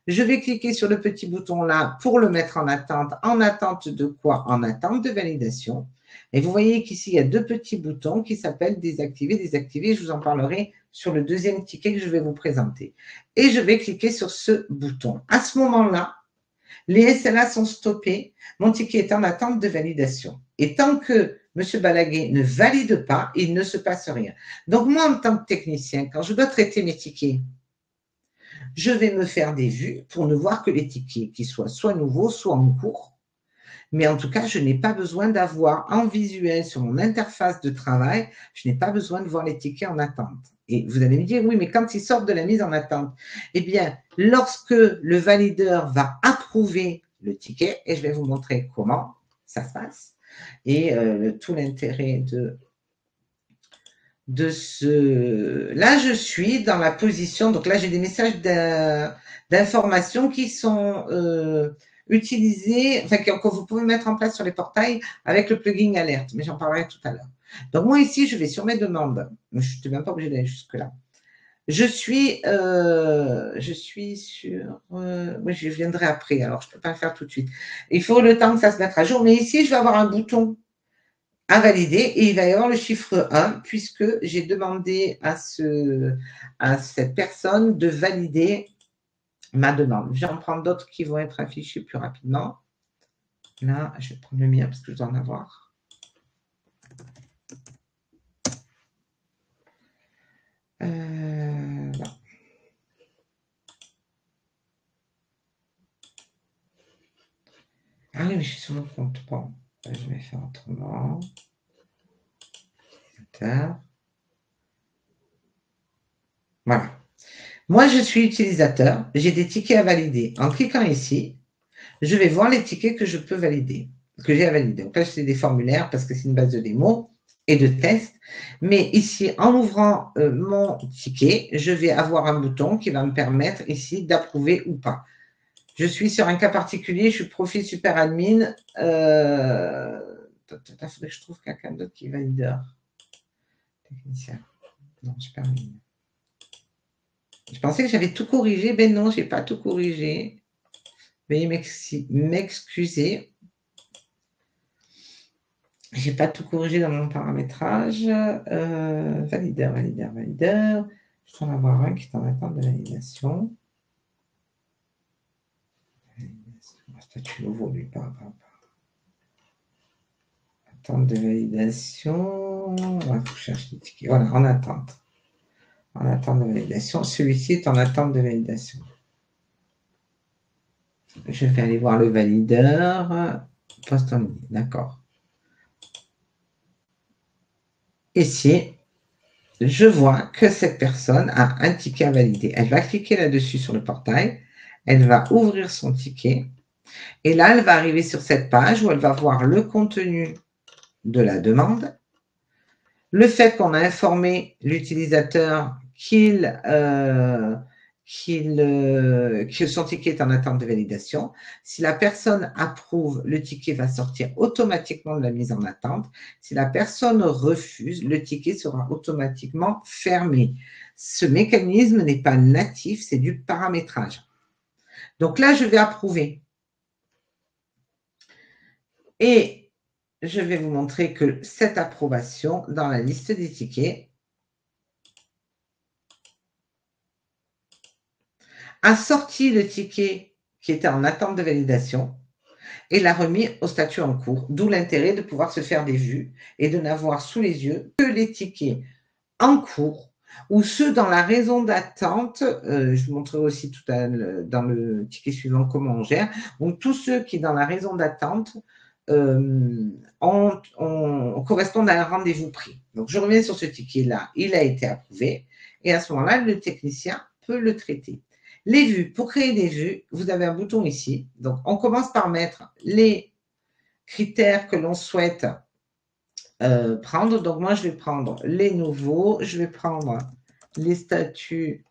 Je vais cliquer sur le petit bouton là pour le mettre en attente de quoi? En attente de validation. Et vous voyez qu'ici, il y a deux petits boutons qui s'appellent désactiver, désactiver. Je vous en parlerai sur le deuxième ticket que je vais vous présenter. Et je vais cliquer sur ce bouton. À ce moment-là, les SLA sont stoppés. Mon ticket est en attente de validation. Et tant que M. Balaguer ne valide pas, il ne se passe rien. Donc moi, en tant que technicien, quand je dois traiter mes tickets, je vais me faire des vues pour ne voir que les tickets qui soient soit nouveaux, soit en cours. Mais en tout cas, je n'ai pas besoin d'avoir en visuel sur mon interface de travail, je n'ai pas besoin de voir les tickets en attente. Et vous allez me dire, oui, mais quand ils sortent de la mise en attente, eh bien, lorsque le valideur va approuver le ticket, et je vais vous montrer comment ça se passe, et tout l'intérêt de ce… Là, je suis dans la position, donc là, j'ai des messages d'information qui sont utilisés, enfin, que vous pouvez mettre en place sur les portails avec le plugin alerte, mais j'en parlerai tout à l'heure. Donc, moi, ici, je vais sur mes demandes. Je ne suis même pas obligée d'aller jusque-là. Je suis sur… oui, je viendrai après, alors je ne peux pas le faire tout de suite. Il faut le temps que ça se mette à jour, mais ici, je vais avoir un bouton à valider et il va y avoir le chiffre 1 puisque j'ai demandé à cette personne de valider ma demande. Je vais en prendre d'autres qui vont être affichés plus rapidement. Là, je vais prendre le mien parce que je dois en avoir. Là. Ah oui, mais je suis sur mon compte. Bon, je vais faire autrement. Voilà. Moi, je suis utilisateur. J'ai des tickets à valider. En cliquant ici, je vais voir les tickets que je peux valider, que j'ai à valider. Donc là, c'est des formulaires parce que c'est une base de démo et de tests. Mais ici, en ouvrant mon ticket, je vais avoir un bouton qui va me permettre ici d'approuver ou pas. Je suis sur un cas particulier, je suis profil super admin. Il faudrait que je trouve quelqu'un d'autre qui est valideur. Technicien. Non, super admin. Je pensais que j'avais tout corrigé. Ben non, je n'ai pas tout corrigé. Veuillez m'excuser. Je n'ai pas tout corrigé dans mon paramétrage. Valideur, valideur, valideur. Je dois en avoir un qui est en attente de validation. Statut nouveau, lui, pas. Attente de validation. On va chercher les tickets. Voilà, en attente. En attente de validation. Celui-ci est en attente de validation. Je vais aller voir le valideur. Poste en ligne. D'accord. Ici, je vois que cette personne a un ticket à valider. Elle va cliquer là-dessus sur le portail. Elle va ouvrir son ticket. Et là, elle va arriver sur cette page où elle va voir le contenu de la demande, le fait qu'on a informé l'utilisateur que son ticket est en attente de validation. Si la personne approuve, le ticket va sortir automatiquement de la mise en attente. Si la personne refuse, le ticket sera automatiquement fermé. Ce mécanisme n'est pas natif, c'est du paramétrage. Donc là, je vais approuver. Et je vais vous montrer que cette approbation, dans la liste des tickets, a sorti le ticket qui était en attente de validation et l'a remis au statut en cours, d'où l'intérêt de pouvoir se faire des vues et de n'avoir sous les yeux que les tickets en cours ou ceux dans la raison d'attente, je vous montrerai aussi tout dans le ticket suivant comment on gère, donc tous ceux qui dans la raison d'attente correspondent à un rendez-vous pris. Donc je reviens sur ce ticket-là, il a été approuvé, et à ce moment-là, le technicien peut le traiter. Les vues, pour créer des vues, vous avez un bouton ici, donc on commence par mettre les critères que l'on souhaite prendre. Donc moi, je vais prendre les nouveaux, je vais prendre les statuts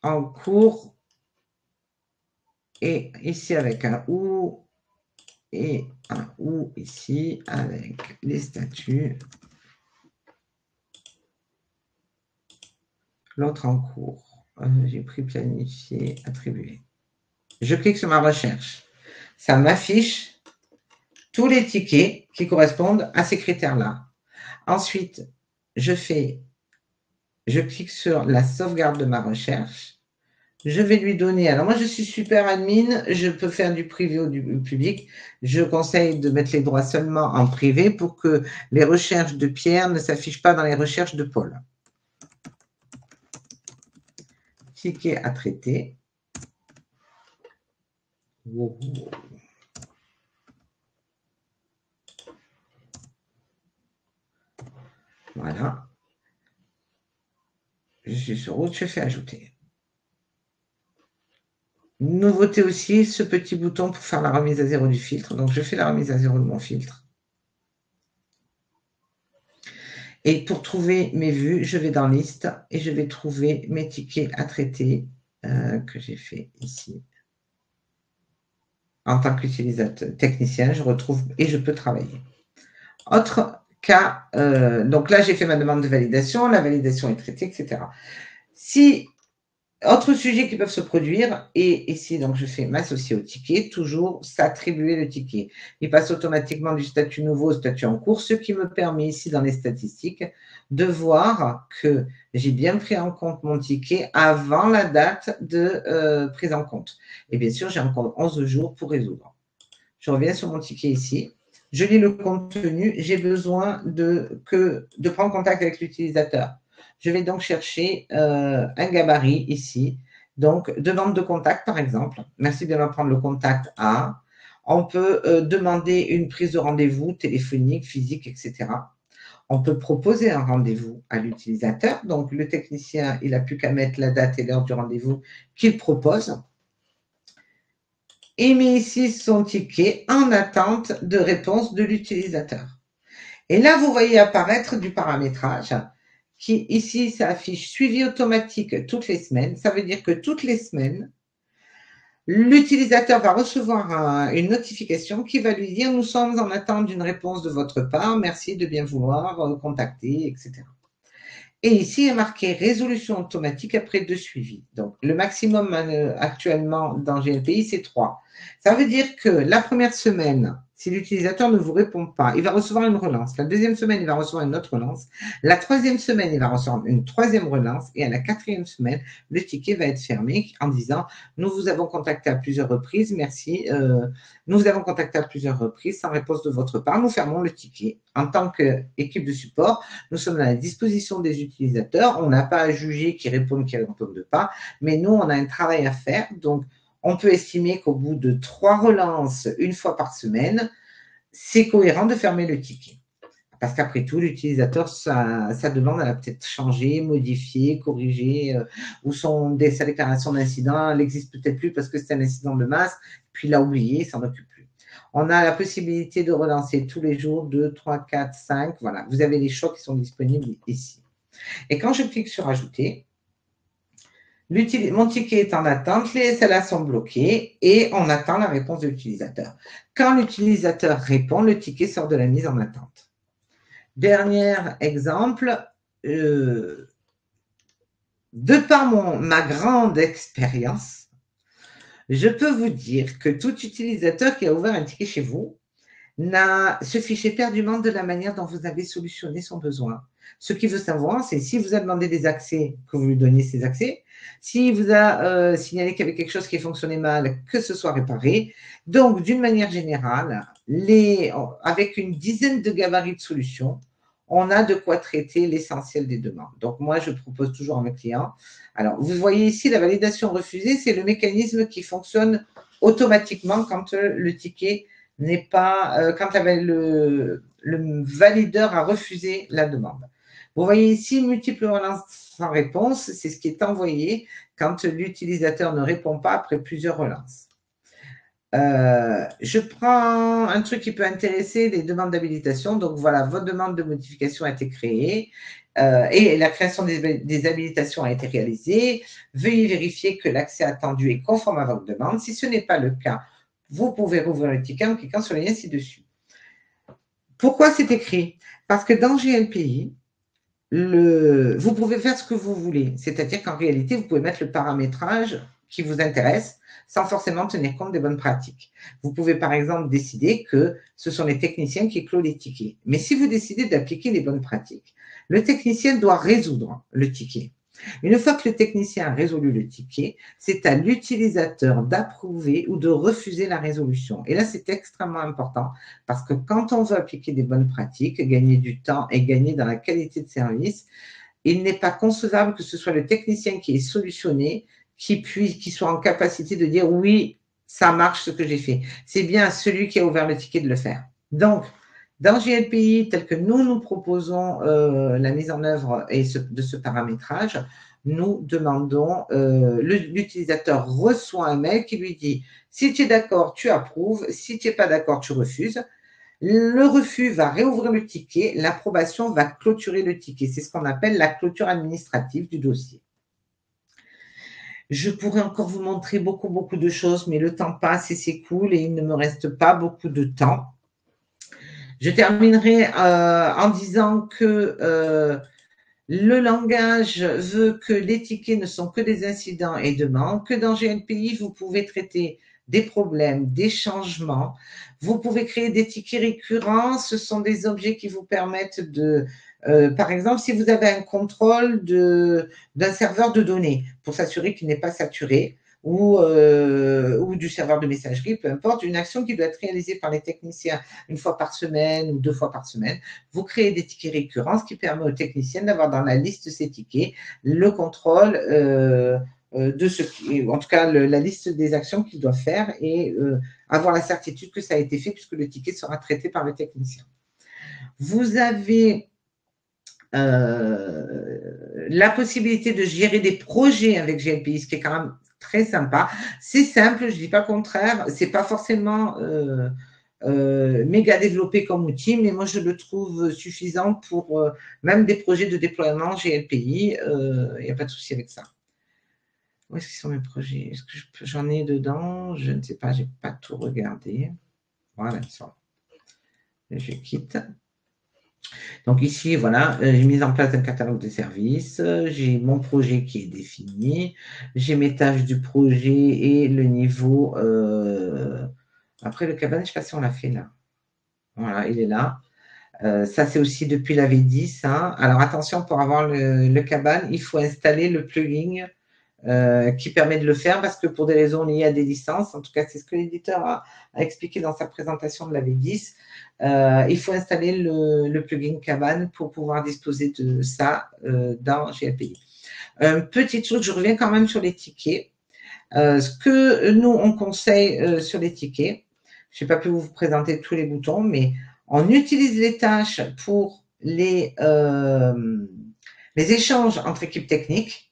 en cours et ici avec un ou et un ou ici avec les statuts, l'autre en cours. J'ai pris planifier, attribuer. Je clique sur ma recherche. Ça m'affiche tous les tickets qui correspondent à ces critères-là. Ensuite, je clique sur la sauvegarde de ma recherche. Je vais lui donner, alors moi je suis super admin, je peux faire du privé ou du public. Je conseille de mettre les droits seulement en privé pour que les recherches de Pierre ne s'affichent pas dans les recherches de Paul. Ticket à traiter. Wow. Voilà. Je suis sur route, je fais ajouter. Nouveauté aussi, ce petit bouton pour faire la remise à zéro du filtre. Donc, je fais la remise à zéro de mon filtre. Et pour trouver mes vues, je vais dans Liste et je vais trouver mes tickets à traiter que j'ai fait ici. En tant qu'utilisateur technicien, je retrouve et je peux travailler. Autre cas, donc là, j'ai fait ma demande de validation, la validation est traitée, etc. Autres sujets qui peuvent se produire, et ici, donc, je fais m'associer au ticket, toujours s'attribuer le ticket. Il passe automatiquement du statut nouveau au statut en cours, ce qui me permet ici, dans les statistiques, de voir que j'ai bien pris en compte mon ticket avant la date de prise en compte. Et bien sûr, j'ai encore 11 jours pour résoudre. Je reviens sur mon ticket ici. Je lis le contenu. J'ai besoin de prendre contact avec l'utilisateur. Je vais donc chercher un gabarit ici. Donc, demande de contact, par exemple. Merci de bien prendre le contact A. On peut demander une prise de rendez-vous téléphonique, physique, etc. On peut proposer un rendez-vous à l'utilisateur. Donc, le technicien, il n'a plus qu'à mettre la date et l'heure du rendez-vous qu'il propose. Et met ici son ticket en attente de réponse de l'utilisateur. Et là, vous voyez apparaître du paramétrage qui, ici, s'affiche suivi automatique toutes les semaines. Ça veut dire que toutes les semaines, l'utilisateur va recevoir une notification qui va lui dire « Nous sommes en attente d'une réponse de votre part. Merci de bien vouloir contacter, etc. » Et ici, il est marqué « Résolution automatique après 2 suivis ». Donc, le maximum actuellement dans GLPI, c'est 3. Ça veut dire que la première semaine, si l'utilisateur ne vous répond pas, il va recevoir une relance. La deuxième semaine, il va recevoir une autre relance. La troisième semaine, il va recevoir une troisième relance. Et à la quatrième semaine, le ticket va être fermé en disant « Nous vous avons contacté à plusieurs reprises. Merci. Nous vous avons contacté à plusieurs reprises sans réponse de votre part. Nous fermons le ticket. En tant qu'équipe de support, nous sommes à la disposition des utilisateurs. On n'a pas à juger qui répondent, qui ne répondent pas. Mais nous, on a un travail à faire. Donc, on peut estimer qu'au bout de 3 relances, une fois par semaine, c'est cohérent de fermer le ticket. Parce qu'après tout, l'utilisateur, sa demande, elle a peut-être changé, modifié, corrigé, ou sa déclaration d'incident, elle n'existe peut-être plus parce que c'est un incident de masse, puis il l'a oublié, il ne s'en occupe plus. On a la possibilité de relancer tous les jours, 2, 3, 4, 5, voilà. Vous avez les choix qui sont disponibles ici. Et quand je clique sur « Ajouter », mon ticket est en attente, les SLA sont bloqués et on attend la réponse de l'utilisateur. Quand l'utilisateur répond, le ticket sort de la mise en attente. Dernier exemple, de par ma grande expérience, je peux vous dire que tout utilisateur qui a ouvert un ticket chez vous se fiche éperdument de la manière dont vous avez solutionné son besoin. Ce qu'il veut savoir, c'est si vous a demandé des accès, que vous lui donniez ces accès. S'il vous a signalé qu'il y avait quelque chose qui fonctionnait mal, que ce soit réparé. Donc, d'une manière générale, avec une dizaine de gabarits de solutions, on a de quoi traiter l'essentiel des demandes. Donc, moi, je propose toujours à mes clients. Alors, vous voyez ici, la validation refusée, c'est le mécanisme qui fonctionne automatiquement quand le ticket n'est pas, quand le valideur a refusé la demande. Vous voyez ici, multiples relances sans réponse, c'est ce qui est envoyé quand l'utilisateur ne répond pas après plusieurs relances. Je prends un truc qui peut intéresser les demandes d'habilitation. Donc voilà, votre demande de modification a été créée et la création des habilitations a été réalisée. Veuillez vérifier que l'accès attendu est conforme à votre demande. Si ce n'est pas le cas, vous pouvez rouvrir le ticket en cliquant sur le lien ci-dessus. Pourquoi c'est écrit? Parce que dans GLPI, vous pouvez faire ce que vous voulez. C'est-à-dire qu'en réalité, vous pouvez mettre le paramétrage qui vous intéresse sans forcément tenir compte des bonnes pratiques. Vous pouvez par exemple décider que ce sont les techniciens qui clôt les tickets. Mais si vous décidez d'appliquer les bonnes pratiques, le technicien doit résoudre le ticket. Une fois que le technicien a résolu le ticket, c'est à l'utilisateur d'approuver ou de refuser la résolution. Et là, c'est extrêmement important parce que quand on veut appliquer des bonnes pratiques, gagner du temps et gagner dans la qualité de service, il n'est pas concevable que ce soit le technicien qui ait solutionné qui soit en capacité de dire oui, ça marche ce que j'ai fait. C'est bien celui qui a ouvert le ticket de le faire. Donc, dans GLPI, tel que nous proposons la mise en œuvre de ce paramétrage, nous demandons, l'utilisateur reçoit un mail qui lui dit si tu es d'accord, tu approuves, si tu n'es pas d'accord, tu refuses. Le refus va réouvrir le ticket, l'approbation va clôturer le ticket. C'est ce qu'on appelle la clôture administrative du dossier. Je pourrais encore vous montrer beaucoup de choses, mais le temps passe et c'est cool et il ne me reste pas beaucoup de temps. Je terminerai en disant que le langage veut que les tickets ne sont que des incidents et demandes, que dans GLPI, vous pouvez traiter des problèmes, des changements. Vous pouvez créer des tickets récurrents. Ce sont des objets qui vous permettent de… par exemple, si vous avez un contrôle d'un serveur de données pour s'assurer qu'il n'est pas saturé ou du serveur de messagerie, peu importe, une action qui doit être réalisée par les techniciens une fois par semaine ou 2 fois par semaine, vous créez des tickets récurrents, ce qui permet aux techniciens d'avoir dans la liste de ces tickets le contrôle de ce qui, en tout cas la liste des actions qu'ils doivent faire et avoir la certitude que ça a été fait puisque le ticket sera traité par le technicien. Vous avez la possibilité de gérer des projets avec GLPI, ce qui est quand même très sympa. C'est simple, je ne dis pas le contraire, ce n'est pas forcément méga développé comme outil, mais moi je le trouve suffisant pour même des projets de déploiement GLPI, il n'y a pas de souci avec ça. Où est-ce qu'ils sont mes projets? Est-ce que j'en ai dedans? Je ne sais pas, je n'ai pas tout regardé. Voilà, ils sont. Je quitte. Donc ici, voilà, j'ai mis en place un catalogue de services, j'ai mon projet qui est défini, j'ai mes tâches du projet et le niveau. Après, le cabane, je ne sais pas si on l'a fait là. Voilà, il est là. Ça, c'est aussi depuis la V10. Hein. Alors, attention, pour avoir le cabane, il faut installer le plugin qui permet de le faire parce que pour des raisons liées à des licences, en tout cas, c'est ce que l'éditeur a expliqué dans sa présentation de la V10, il faut installer le plugin Cabane pour pouvoir disposer de ça dans GLPI. Un petit truc, je reviens quand même sur les tickets. Ce que nous, on conseille sur les tickets, je n'ai pas pu vous présenter tous les boutons, mais on utilise les tâches pour les échanges entre équipes techniques.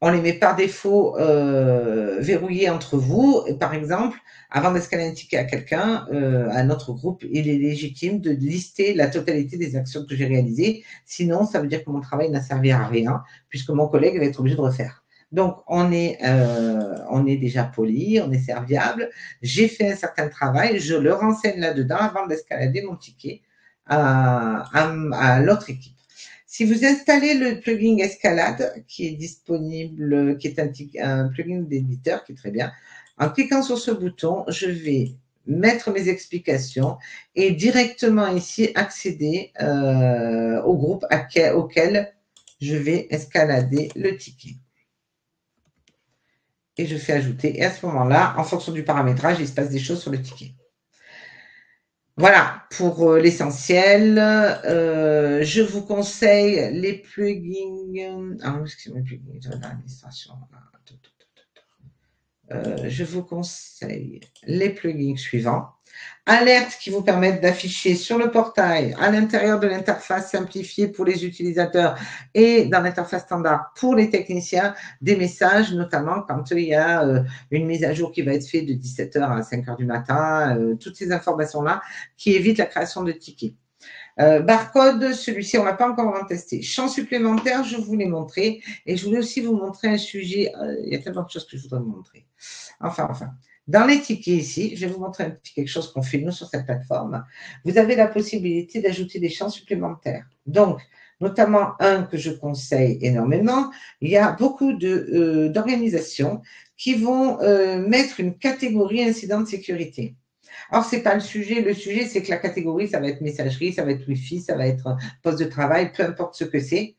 On les met par défaut verrouillés entre vous. Et par exemple, avant d'escaler un ticket à quelqu'un, à notre groupe, il est légitime de lister la totalité des actions que j'ai réalisées. Sinon, ça veut dire que mon travail n'a servi à rien, puisque mon collègue va être obligé de refaire. Donc, on est déjà poli, on est serviable. J'ai fait un certain travail, je le renseigne là-dedans avant d'escalader mon ticket à l'autre équipe. Si vous installez le plugin Escalade, qui est disponible, qui est un plugin d'éditeur qui est très bien, en cliquant sur ce bouton, je vais mettre mes explications et directement ici accéder au groupe auquel je vais escalader le ticket. Et je fais ajouter. Et à ce moment-là, en fonction du paramétrage, il se passe des choses sur le ticket. Voilà pour l'essentiel. Je vous conseille les plugins. Ah, excusez-moi, les plugins de l'administration. Je vous conseille les plugins suivants. Alertes qui vous permettent d'afficher sur le portail, à l'intérieur de l'interface simplifiée pour les utilisateurs et dans l'interface standard pour les techniciens, des messages, notamment quand il y a une mise à jour qui va être faite de 17h à 5h du matin, toutes ces informations-là qui évitent la création de tickets. Barcode, celui-ci, on ne l'a pas encore vraiment testé. Champ supplémentaire, je vous l'ai montré. Et je voulais aussi vous montrer un sujet. Il y a tellement de choses que je voudrais vous montrer. Enfin. Dans les tickets ici, je vais vous montrer un petit quelque chose qu'on fait nous sur cette plateforme. Vous avez la possibilité d'ajouter des champs supplémentaires. Donc, notamment un que je conseille énormément, il y a beaucoup d'organisations qui vont mettre une catégorie incident de sécurité. Alors, ce n'est pas le sujet. Le sujet, c'est que la catégorie, ça va être messagerie, ça va être Wi-Fi, ça va être poste de travail, peu importe ce que c'est.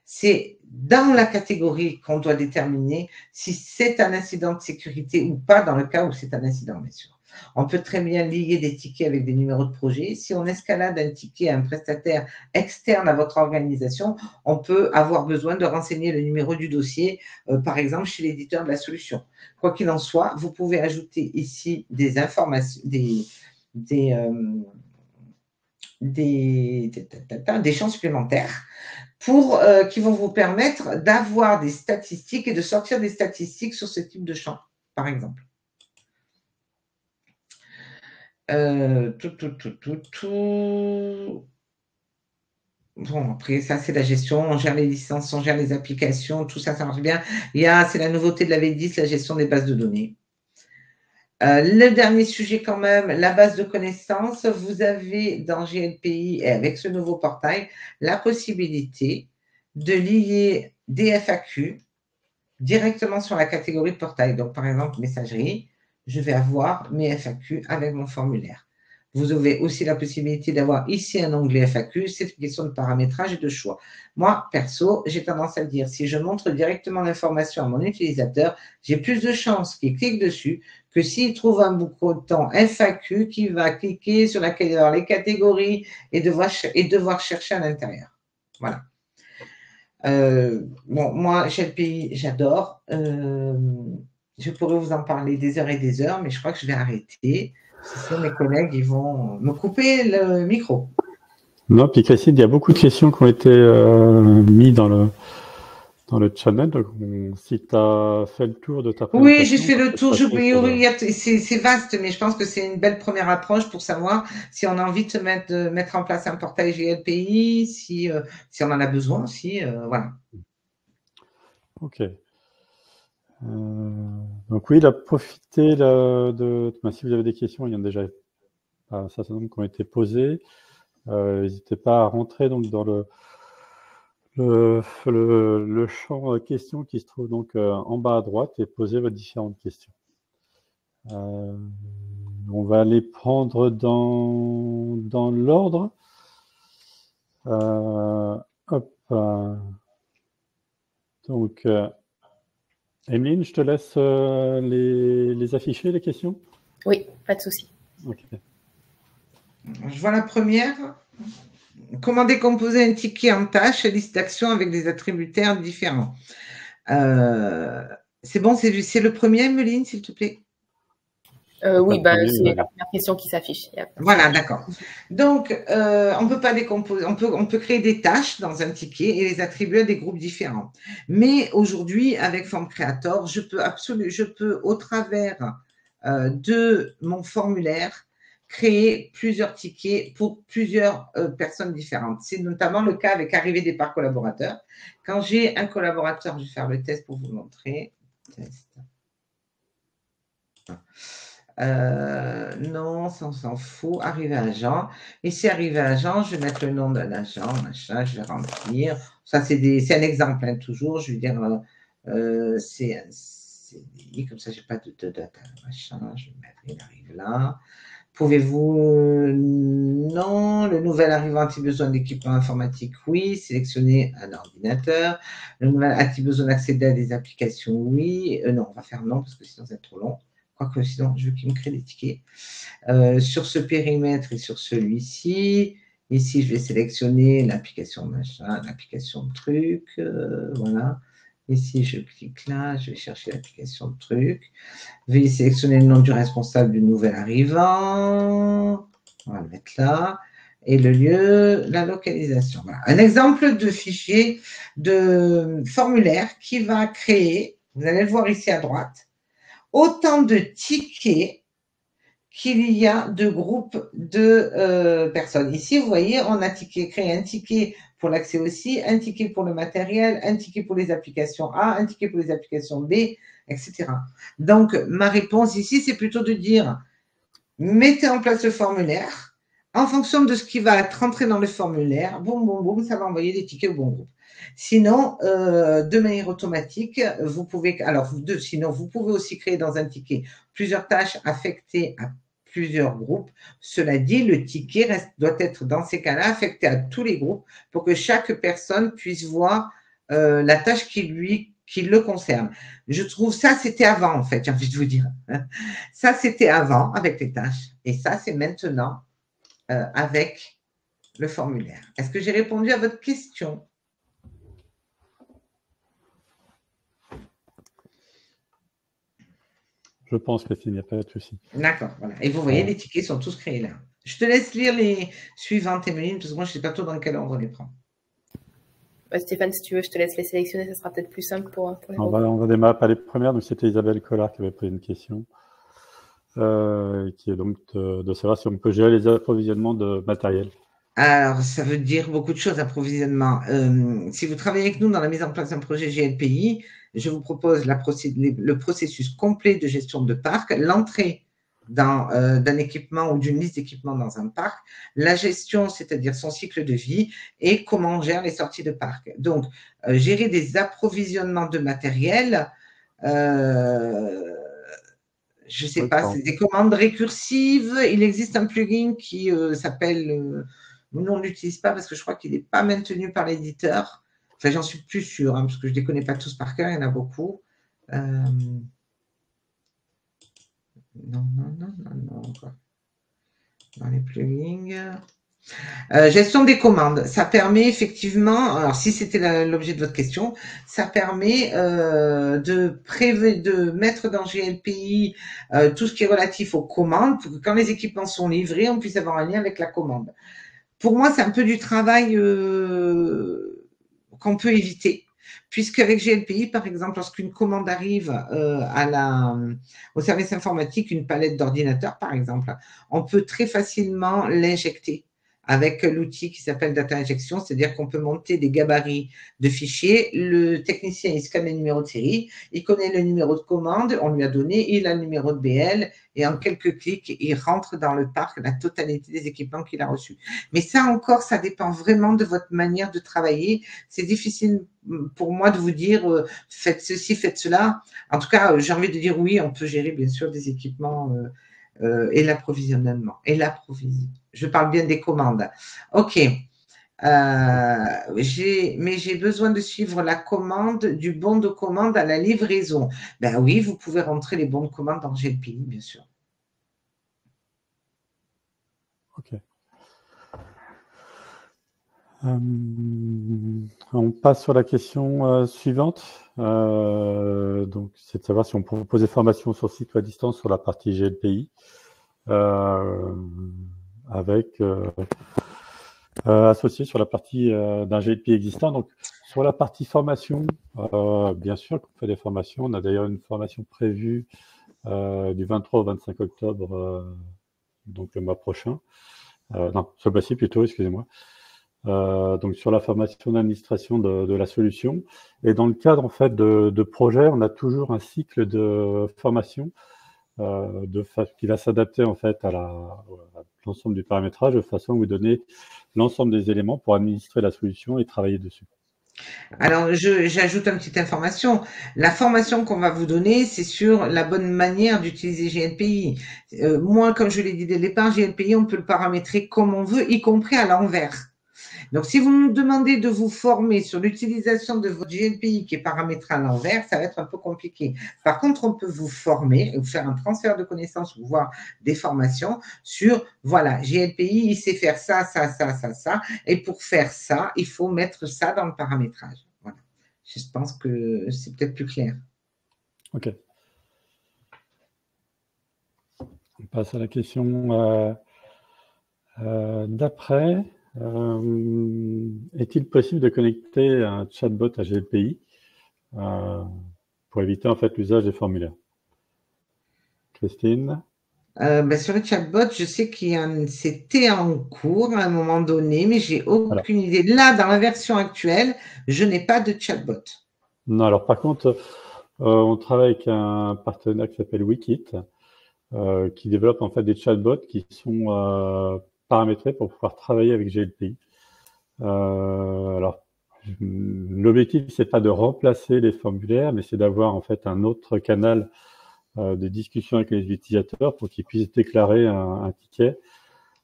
C'est dans la catégorie qu'on doit déterminer si c'est un incident de sécurité ou pas, dans le cas où c'est un incident, bien sûr. On peut très bien lier des tickets avec des numéros de projet. Si on escalade un ticket à un prestataire externe à votre organisation, on peut avoir besoin de renseigner le numéro du dossier, par exemple, chez l'éditeur de la solution. Quoi qu'il en soit, vous pouvez ajouter ici des informations, des champs supplémentaires qui vont vous permettre d'avoir des statistiques et de sortir des statistiques sur ce type de champ, par exemple. Bon, après, ça, c'est la gestion. On gère les licences, on gère les applications, tout ça, ça marche bien. C'est la nouveauté de la V10, la gestion des bases de données. Le dernier sujet quand même, la base de connaissances. Vous avez dans GLPI et avec ce nouveau portail la possibilité de lier des FAQ directement sur la catégorie de portail. Donc, par exemple, messagerie, je vais avoir mes FAQ avec mon formulaire. Vous avez aussi la possibilité d'avoir ici un onglet FAQ. C'est une question de paramétrage et de choix. Moi, perso, j'ai tendance à dire, si je montre directement l'information à mon utilisateur, j'ai plus de chances qu'il clique dessus que s'il trouve un bouton FAQ qui va cliquer sur les catégories et devoir chercher à l'intérieur. Voilà. Bon, moi, GLPI, j'adore. Je pourrais vous en parler des heures et des heures, mais je crois que je vais arrêter. Sinon, mes collègues, ils vont me couper le micro. Non, puis Christine, il y a beaucoup de questions qui ont été mises dans le channel. Donc, si tu as fait le tour de ta présentation. Oui, j'ai fait le tour. C'est vaste, mais je pense que c'est une belle première approche pour savoir si on a envie de mettre en place un portail GLPI, si on en a besoin aussi. Voilà. Ok. Donc oui, profitez si vous avez des questions, il y en a déjà un certain nombre qui ont été posées. N'hésitez pas à rentrer donc dans le champ questions qui se trouve donc en bas à droite et poser vos différentes questions. On va les prendre dans l'ordre. Donc, Emeline, je te laisse les afficher, les questions? Oui, pas de souci. Ok. Je vois la première. Comment décomposer un ticket en tâches et liste d'actions avec des attributaires différents? C'est bon, c'est le premier, Emeline, s'il te plaît? Oui, c'est la première question qui s'affiche. Voilà, d'accord. Donc, on ne peut pas décomposer, on peut créer des tâches dans un ticket et les attribuer à des groupes différents. Mais aujourd'hui, avec Form Creator, je peux, au travers de mon formulaire, créer plusieurs tickets pour plusieurs personnes différentes. C'est notamment le cas avec Arrivée départ collaborateur. Quand j'ai un collaborateur, je vais faire le test pour vous montrer. Test. Non, ça on s'en fout. Arrivé agent. Ici, arrivé agent, je vais mettre le nom d'un agent, machin, je vais remplir. Ça, c'est un exemple, hein, toujours. Je vais dire, c'est un CDI, comme ça, je n'ai pas de data, machin. Je vais mettre, il arrive là. Pouvez-vous, non, le nouvel arrivant a-t-il besoin d'équipement informatique? Oui. Sélectionner un ordinateur. Le nouvel a-t-il besoin d'accéder à des applications? Oui. Non, on va faire non, parce que sinon, c'est trop long. quoique sinon je veux qu'il me crée des tickets. Sur ce périmètre et sur celui-ci. Ici, je vais sélectionner l'application machin, l'application truc, voilà. Ici, je clique là, je vais chercher l'application truc. Je vais sélectionner le nom du responsable du nouvel arrivant. On va le mettre là. Et le lieu, la localisation. Voilà. Un exemple de fichier de formulaire qui va créer, vous allez le voir ici à droite, autant de tickets qu'il y a de groupes de personnes. Ici, vous voyez, on a créé un ticket pour l'accès aussi, un ticket pour le matériel, un ticket pour les applications A, un ticket pour les applications B, etc. Donc, ma réponse ici, c'est plutôt de dire, mettez en place le formulaire. En fonction de ce qui va être rentré dans le formulaire, boum, boum, boum, ça va envoyer des tickets au bon groupe. Sinon, de manière automatique, vous pouvez, sinon, vous pouvez aussi créer dans un ticket plusieurs tâches affectées à plusieurs groupes. Cela dit, le ticket doit être dans ces cas-là affecté à tous les groupes pour que chaque personne puisse voir la tâche qui le concerne. Je trouve ça, c'était avant, en fait, j'ai envie de vous dire. Ça, c'était avant avec les tâches. Et ça, c'est maintenant avec le formulaire. Est-ce que j'ai répondu à votre question? Je pense que s'il n'y a pas de souci. D'accord, voilà. Et vous voyez, les tickets sont tous créés là. Je te laisse lire les suivantes, Emeline, parce que moi, je ne sais pas trop dans quel ordre on les prend. Stéphane, si tu veux, je te laisse les sélectionner, ça sera peut-être plus simple pour les on va démarrer par les premières. Donc, c'était Isabelle Collard qui avait posé une question, qui est donc de savoir si on peut gérer les approvisionnements de matériel. Alors, ça veut dire beaucoup de choses, approvisionnement. Si vous travaillez avec nous dans la mise en place d'un projet GLPI, je vous propose le processus complet de gestion de parc, l'entrée d'un équipement ou d'une liste d'équipements dans un parc, la gestion, c'est-à-dire son cycle de vie, et comment on gère les sorties de parc. Donc, gérer des approvisionnements de matériel, je ne sais pas, c'est des commandes récursives. Il existe un plugin qui s'appelle... nous, on ne l'utilise pas parce que je crois qu'il n'est pas maintenu par l'éditeur. Enfin, j'en suis plus sûre, hein, parce que je ne les connais pas tous par cœur, il y en a beaucoup. Non. Dans les plugins. Gestion des commandes, ça permet effectivement, alors si c'était l'objet de votre question, ça permet de mettre dans GLPI tout ce qui est relatif aux commandes pour que quand les équipements sont livrés, on puisse avoir un lien avec la commande. Pour moi, c'est un peu du travail qu'on peut éviter, puisqu'avec GLPI, par exemple, lorsqu'une commande arrive au service informatique, une palette d'ordinateurs, par exemple, on peut très facilement l'injecter avec l'outil qui s'appelle Data Injection, c'est-à-dire qu'on peut monter des gabarits de fichiers. Le technicien, il scanne le numéro de série, il connaît le numéro de commande, on lui a donné, il a le numéro de BL, et en quelques clics, il rentre dans le parc la totalité des équipements qu'il a reçus. Mais ça encore, ça dépend vraiment de votre manière de travailler. C'est difficile pour moi de vous dire faites ceci, faites cela. En tout cas, j'ai envie de dire oui, on peut gérer bien sûr des équipements et l'approvisionnement. Je parle bien des commandes. OK. Mais j'ai besoin de suivre la commande du bon de commande à la livraison. Ben oui, vous pouvez rentrer les bons de commande dans GLPI, bien sûr. OK. On passe sur la question suivante. Donc, c'est de savoir si on propose des formations sur site ou à distance sur la partie GLPI, avec associé sur la partie d'un GLPI existant. Donc, sur la partie formation, bien sûr qu'on fait des formations. On a d'ailleurs une formation prévue du 23 au 25 octobre, donc le mois prochain. Non, ce mois-ci plutôt, excusez-moi. Donc sur la formation d'administration de la solution. Et dans le cadre en fait de projet, on a toujours un cycle de formation qui va s'adapter en fait à l'ensemble du paramétrage de façon à vous donner l'ensemble des éléments pour administrer la solution et travailler dessus. Alors, j'ajoute une petite information. La formation qu'on va vous donner, c'est sur la bonne manière d'utiliser GLPI. Moi, comme je l'ai dit dès le départ, GLPI, on peut le paramétrer comme on veut, y compris à l'envers. Donc, si vous nous demandez de vous former sur l'utilisation de votre GLPI qui est paramétré à l'envers, ça va être un peu compliqué. Par contre, on peut vous former et vous faire un transfert de connaissances ou voir des formations sur, voilà, GLPI, il sait faire ça, ça, ça, ça, ça. Et pour faire ça, il faut mettre ça dans le paramétrage. Voilà. Je pense que c'est peut-être plus clair. OK. On passe à la question d'après. Est-il possible de connecter un chatbot à GLPI pour éviter en fait l'usage des formulaires? Christine? Sur le chatbot, je sais c'était en cours à un moment donné, mais j'ai aucune idée. Là, dans la version actuelle, je n'ai pas de chatbot. Non, alors par contre, on travaille avec un partenaire qui s'appelle Wikit, qui développe en fait des chatbots qui sont paramétrés pour pouvoir travailler avec GLPI. Alors, l'objectif, c'est pas de remplacer les formulaires, mais c'est d'avoir en fait un autre canal de discussion avec les utilisateurs pour qu'ils puissent déclarer un ticket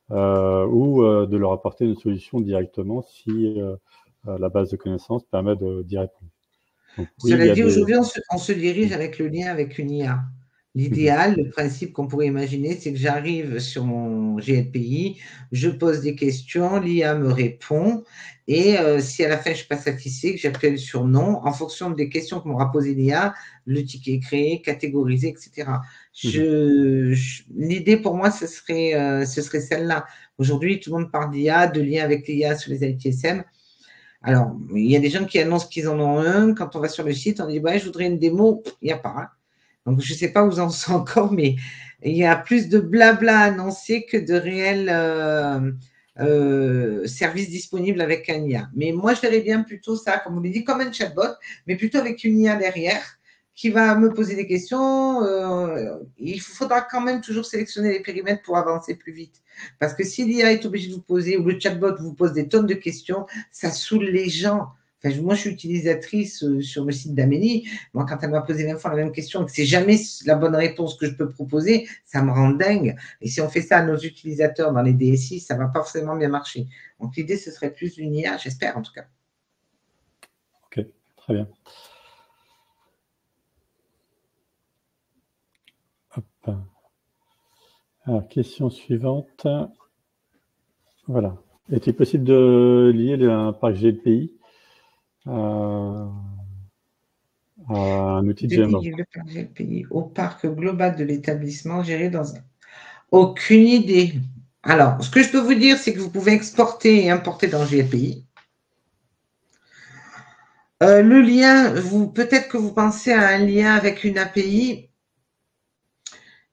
ou de leur apporter une solution directement si la base de connaissances permet d'y répondre. Donc, oui, Cela dit, aujourd'hui, on se dirige avec le lien avec une IA. L'idéal, le principe qu'on pourrait imaginer, c'est que j'arrive sur mon GLPI, je pose des questions, l'IA me répond, et si à la fin je ne suis pas satisfait, que j'appuie sur non, en fonction des questions que m'aura posé l'IA, le ticket est créé, catégorisé, etc. L'idée pour moi, ce serait celle-là. Aujourd'hui, tout le monde parle d'IA, de lien avec l'IA sur les ITSM. Alors, il y a des gens qui annoncent qu'ils en ont un. Quand on va sur le site, on dit ouais, je voudrais une démo. Il n'y a pas. Hein. Donc, je ne sais pas où en sont encore, mais il y a plus de blabla annoncé que de réels services disponibles avec un IA. Mais moi, je verrais bien plutôt ça, comme on l'a dit, comme un chatbot, mais plutôt avec une IA derrière qui va me poser des questions. Il faudra quand même toujours sélectionner les périmètres pour avancer plus vite. Parce que si l'IA est obligée de vous poser, ou le chatbot vous pose des tonnes de questions, ça saoule les gens. Enfin, moi, je suis utilisatrice sur le site d'Amélie. Moi, quand elle m'a posé 20 fois la même question et que c'est jamais la bonne réponse que je peux proposer, ça me rend dingue. Et si on fait ça à nos utilisateurs dans les DSI, ça va pas forcément bien marcher. Donc, l'idée, ce serait plus une IA, j'espère en tout cas. Ok, très bien. Hop. Alors, question suivante. Voilà. Est-il possible de lier un parc GLPI à un outil de GMO? Le parc GLPI au parc global de l'établissement géré dans un... Aucune idée. Alors, ce que je peux vous dire, c'est que vous pouvez exporter et importer dans GLPI. Le lien, peut-être que vous pensez à un lien avec une API.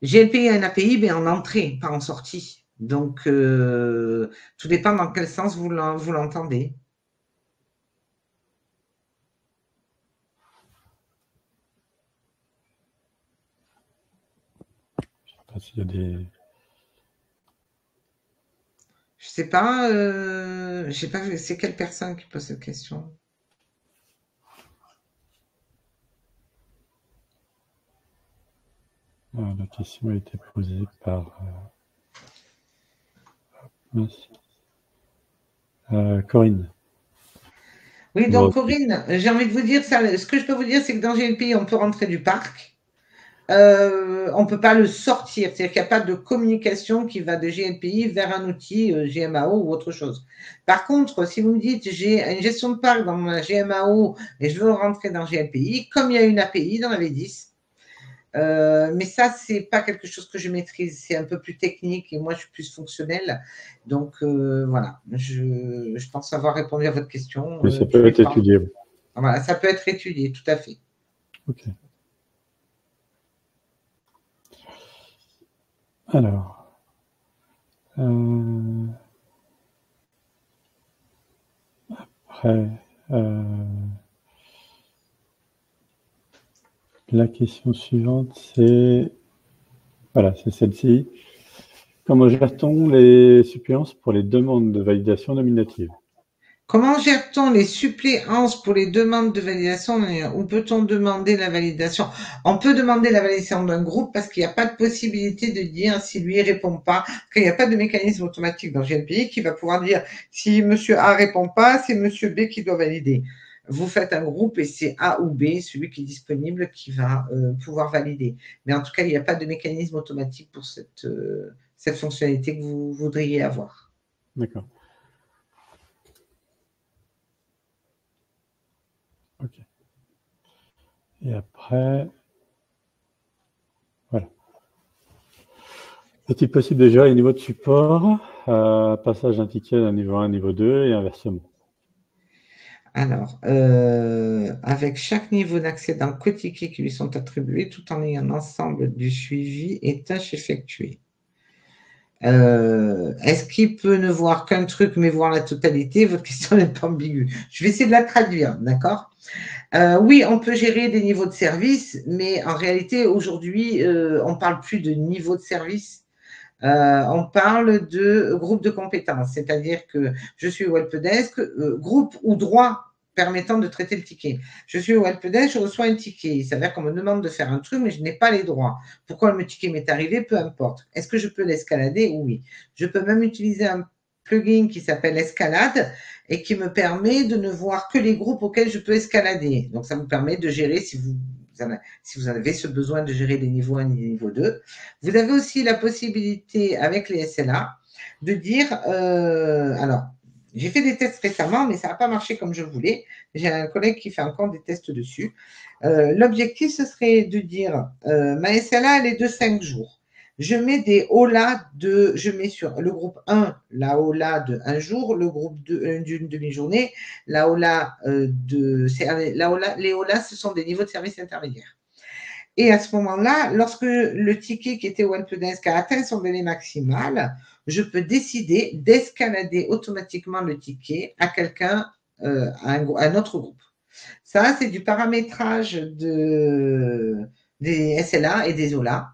GLPI a une API, mais en entrée, pas en sortie. Donc, tout dépend dans quel sens vous l'entendez. Je ne sais pas s'il y a des... Je sais pas, c'est quelle personne qui pose cette question? La question a été posée par Corinne. Oui, donc Corinne, j'ai envie de vous dire ça. Ce que je peux vous dire, c'est que dans GLPI, on peut rentrer du parc. On ne peut pas le sortir. C'est-à-dire qu'il n'y a pas de communication qui va de GLPI vers un outil GMAO ou autre chose. Par contre, si vous me dites j'ai une gestion de parc dans ma GMAO et je veux rentrer dans GLPI, comme il y a une API dans la V10, mais ça, c'est pas quelque chose que je maîtrise. C'est un peu plus technique et moi, je suis plus fonctionnelle. Donc, voilà. Je pense avoir répondu à votre question. Mais ça peut être étudié. Voilà, ça peut être étudié, tout à fait. Ok. Alors. Après. La question suivante, c'est celle-ci. Comment gère-t-on les suppléances pour les demandes de validation nominative? Comment gère-t-on les suppléances pour les demandes de validation ou peut-on demander la validation? On peut demander la validation d'un groupe parce qu'il n'y a pas de possibilité de dire si lui répond pas, qu'il n'y a pas de mécanisme automatique dans GLPI qui va pouvoir dire si monsieur A répond pas, c'est monsieur B qui doit valider. Vous faites un groupe et c'est A ou B, celui qui est disponible, qui va pouvoir valider. Mais en tout cas, il n'y a pas de mécanisme automatique pour cette fonctionnalité que vous voudriez avoir. D'accord. Ok. Et après, voilà. Est-il possible de gérer les niveaux de support, passage d'un ticket d'un niveau 1 à un niveau 2 et inversement? Alors, avec chaque niveau d'accès d'un co-ticket qui lui sont attribués, tout en ayant un ensemble du suivi et tâches effectuées. Est-ce qu'il peut ne voir qu'un truc mais voir la totalité? Votre question n'est pas ambiguë. Je vais essayer de la traduire, d'accord? Oui, on peut gérer des niveaux de service, mais en réalité, aujourd'hui, on parle plus de niveau de service. On parle de groupe de compétences, c'est-à-dire que je suis au helpdesk, groupe ou droit permettant de traiter le ticket. Je suis au helpdesk, je reçois un ticket. Il s'avère qu'on me demande de faire un truc, mais je n'ai pas les droits. Pourquoi le ticket m'est arrivé? Peu importe. Est-ce que je peux l'escalader? Oui. Je peux même utiliser un plugin qui s'appelle Escalade et qui me permet de ne voir que les groupes auxquels je peux escalader. Donc, ça me permet de gérer, si vous avez ce besoin de gérer des niveaux 1 et des niveaux 2. Vous avez aussi la possibilité, avec les SLA, de dire, alors, j'ai fait des tests récemment, mais ça n'a pas marché comme je voulais. J'ai un collègue qui fait encore des tests dessus. L'objectif, ce serait de dire, ma SLA, elle est de 5 jours. Je mets des OLA je mets sur le groupe 1, la OLA de 1 jour, le groupe 2 d'une demi-journée, la OLA les OLA, ce sont des niveaux de service intermédiaires. Et à ce moment-là, lorsque le ticket qui était au helpdesk a atteint son délai maximal, je peux décider d'escalader automatiquement le ticket à quelqu'un, à un autre groupe. Ça, c'est du paramétrage des SLA et des OLA.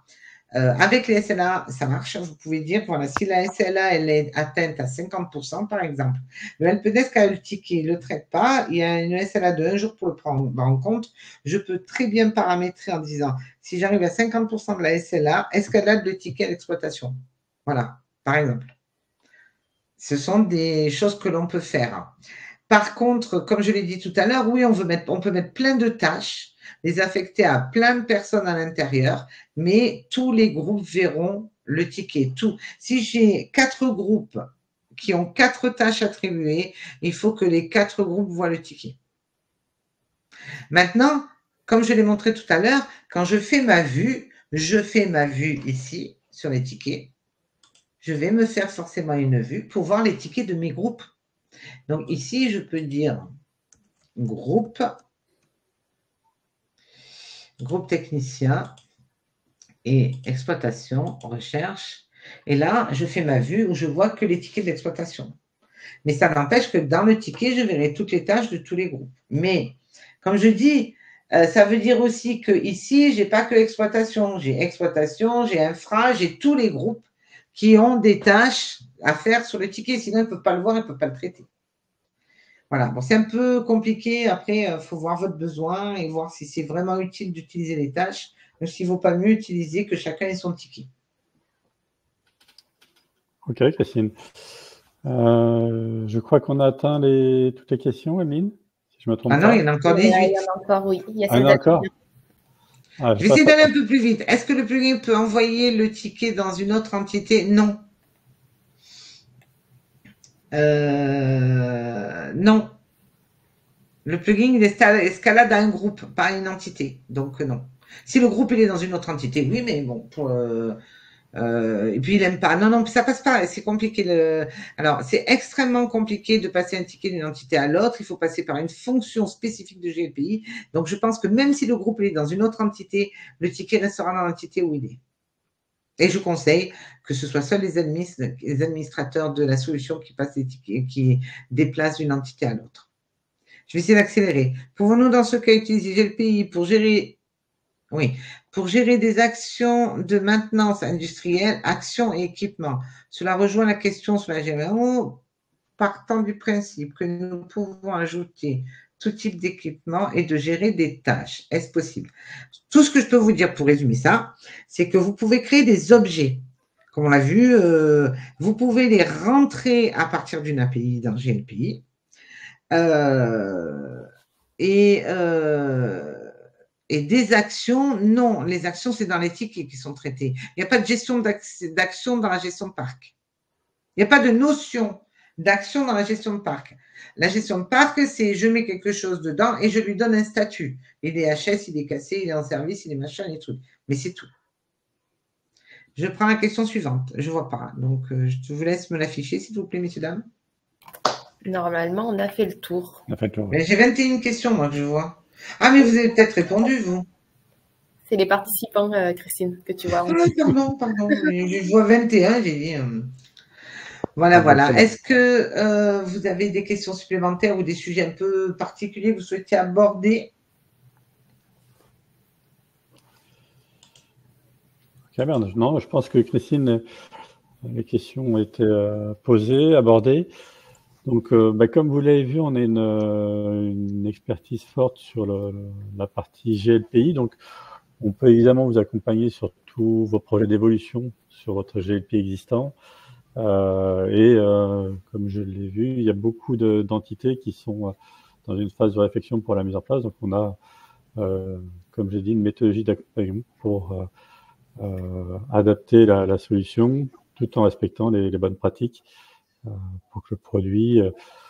Avec les SLA, ça marche. Vous pouvez dire, voilà, si la SLA elle est atteinte à 50%, par exemple, le helpdesk a le ticket, ne le traite pas, il y a une SLA de 1 jour pour le prendre en compte. Je peux très bien paramétrer en disant, si j'arrive à 50% de la SLA, escalade le ticket à l'exploitation. Voilà, par exemple. Ce sont des choses que l'on peut faire. Par contre, comme je l'ai dit tout à l'heure, oui, on peut mettre plein de tâches, les affecter à plein de personnes à l'intérieur, mais tous les groupes verront le ticket. Tout. Si j'ai 4 groupes qui ont 4 tâches attribuées, il faut que les 4 groupes voient le ticket. Maintenant, comme je l'ai montré tout à l'heure, quand je fais ma vue ici sur les tickets. Je vais me faire forcément une vue pour voir les tickets de mes groupes. Donc ici, je peux dire groupe technicien et exploitation, recherche. Et là, je fais ma vue où je vois que les tickets d'exploitation. Mais ça n'empêche que dans le ticket, je verrai toutes les tâches de tous les groupes. Mais, comme je dis, ça veut dire aussi que ici, je n'ai pas que exploitation. J'ai infra, j'ai tous les groupes qui ont des tâches à faire sur le ticket. Sinon, ils ne peuvent pas le voir, ils ne peuvent pas le traiter. Voilà, bon, c'est un peu compliqué. Après, il faut voir votre besoin et voir si c'est vraiment utile d'utiliser les tâches. Donc, s'il ne vaut pas mieux utiliser que chacun ait son ticket. Ok, Christine. Je crois qu'on a atteint toutes les questions, Emeline, si je me trompe pas. Ah non, il y en a encore 18. Il y en a encore, oui. Il y a Ah, il y en a encore. Je vais essayer d'aller un peu plus vite. Est-ce que le plugin peut envoyer le ticket dans une autre entité? Non. Non. Le plugin, il escalade à un groupe, pas à une entité. Donc, non. Si le groupe, il est dans une autre entité, oui, mais bon, et puis, il n'aime pas. Non, ça passe pas. C'est compliqué. Alors, c'est extrêmement compliqué de passer un ticket d'une entité à l'autre. Il faut passer par une fonction spécifique de GLPI. Donc, je pense que même si le groupe est dans une autre entité, le ticket restera dans l'entité où il est. Et je conseille que ce soit seuls les administrateurs de la solution qui passent les tickets, qui déplacent d'une entité à l'autre. Je vais essayer d'accélérer. Pouvons-nous, dans ce cas, utiliser GLPI pour gérer des actions de maintenance industrielle, actions et équipements? Cela rejoint la question sur la GMO. partant du principe que nous pouvons ajouter tout type d'équipement et de gérer des tâches. Est-ce possible? Tout ce que je peux vous dire pour résumer ça, c'est que vous pouvez créer des objets. Comme on l'a vu, vous pouvez les rentrer à partir d'une API dans GLPI. Et des actions, non. Les actions, c'est dans les tickets qui sont traités. Il n'y a pas de gestion d'action dans la gestion de parc. Il n'y a pas de notion d'action dans la gestion de parc. La gestion de parc, c'est je mets quelque chose dedans et je lui donne un statut. Il est HS, il est cassé, il est en service, il est machin, les trucs. Mais c'est tout. Je prends la question suivante. Je ne vois pas. Donc, je vous laisse me l'afficher, s'il vous plaît, messieurs, dames. Normalement, on a fait le tour. Ouais. J'ai 21 questions, moi, que je vois. Ah, mais vous avez peut-être répondu, vous. C'est les participants, Christine, que tu vois. Pardon. Je vois 21, j'ai dit. Voilà. Est-ce que vous avez des questions supplémentaires ou des sujets un peu particuliers que vous souhaitez aborder? Non, je pense que Christine, les questions ont été posées, abordées. Donc, comme vous l'avez vu, on a une expertise forte sur la partie GLPI. Donc, on peut évidemment vous accompagner sur tous vos projets d'évolution sur votre GLPI existant. Comme je l'ai vu, il y a beaucoup d'entités qui sont dans une phase de réflexion pour la mise en place. Donc, on a, comme j'ai dit, une méthodologie d'accompagnement pour adapter la solution tout en respectant les bonnes pratiques pour que le produit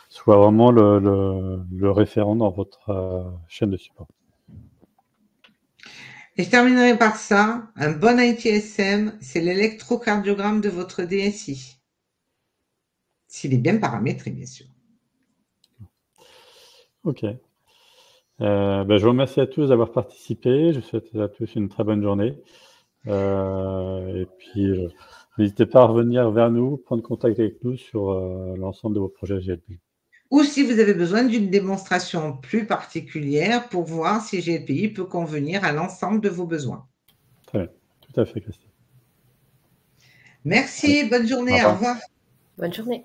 soit vraiment le référent dans votre chaîne de support. Et je terminerai par ça. Un bon ITSM, c'est l'électrocardiogramme de votre DSI. S'il est bien paramétré, bien sûr. Ok. Je vous remercie à tous d'avoir participé. Je vous souhaite à tous une très bonne journée. N'hésitez pas à revenir vers nous, prendre contact avec nous sur l'ensemble de vos projets GLPI. Ou si vous avez besoin d'une démonstration plus particulière pour voir si GLPI peut convenir à l'ensemble de vos besoins. Très bien, tout à fait, Christine. Merci, bonne journée, au revoir. Bonne journée.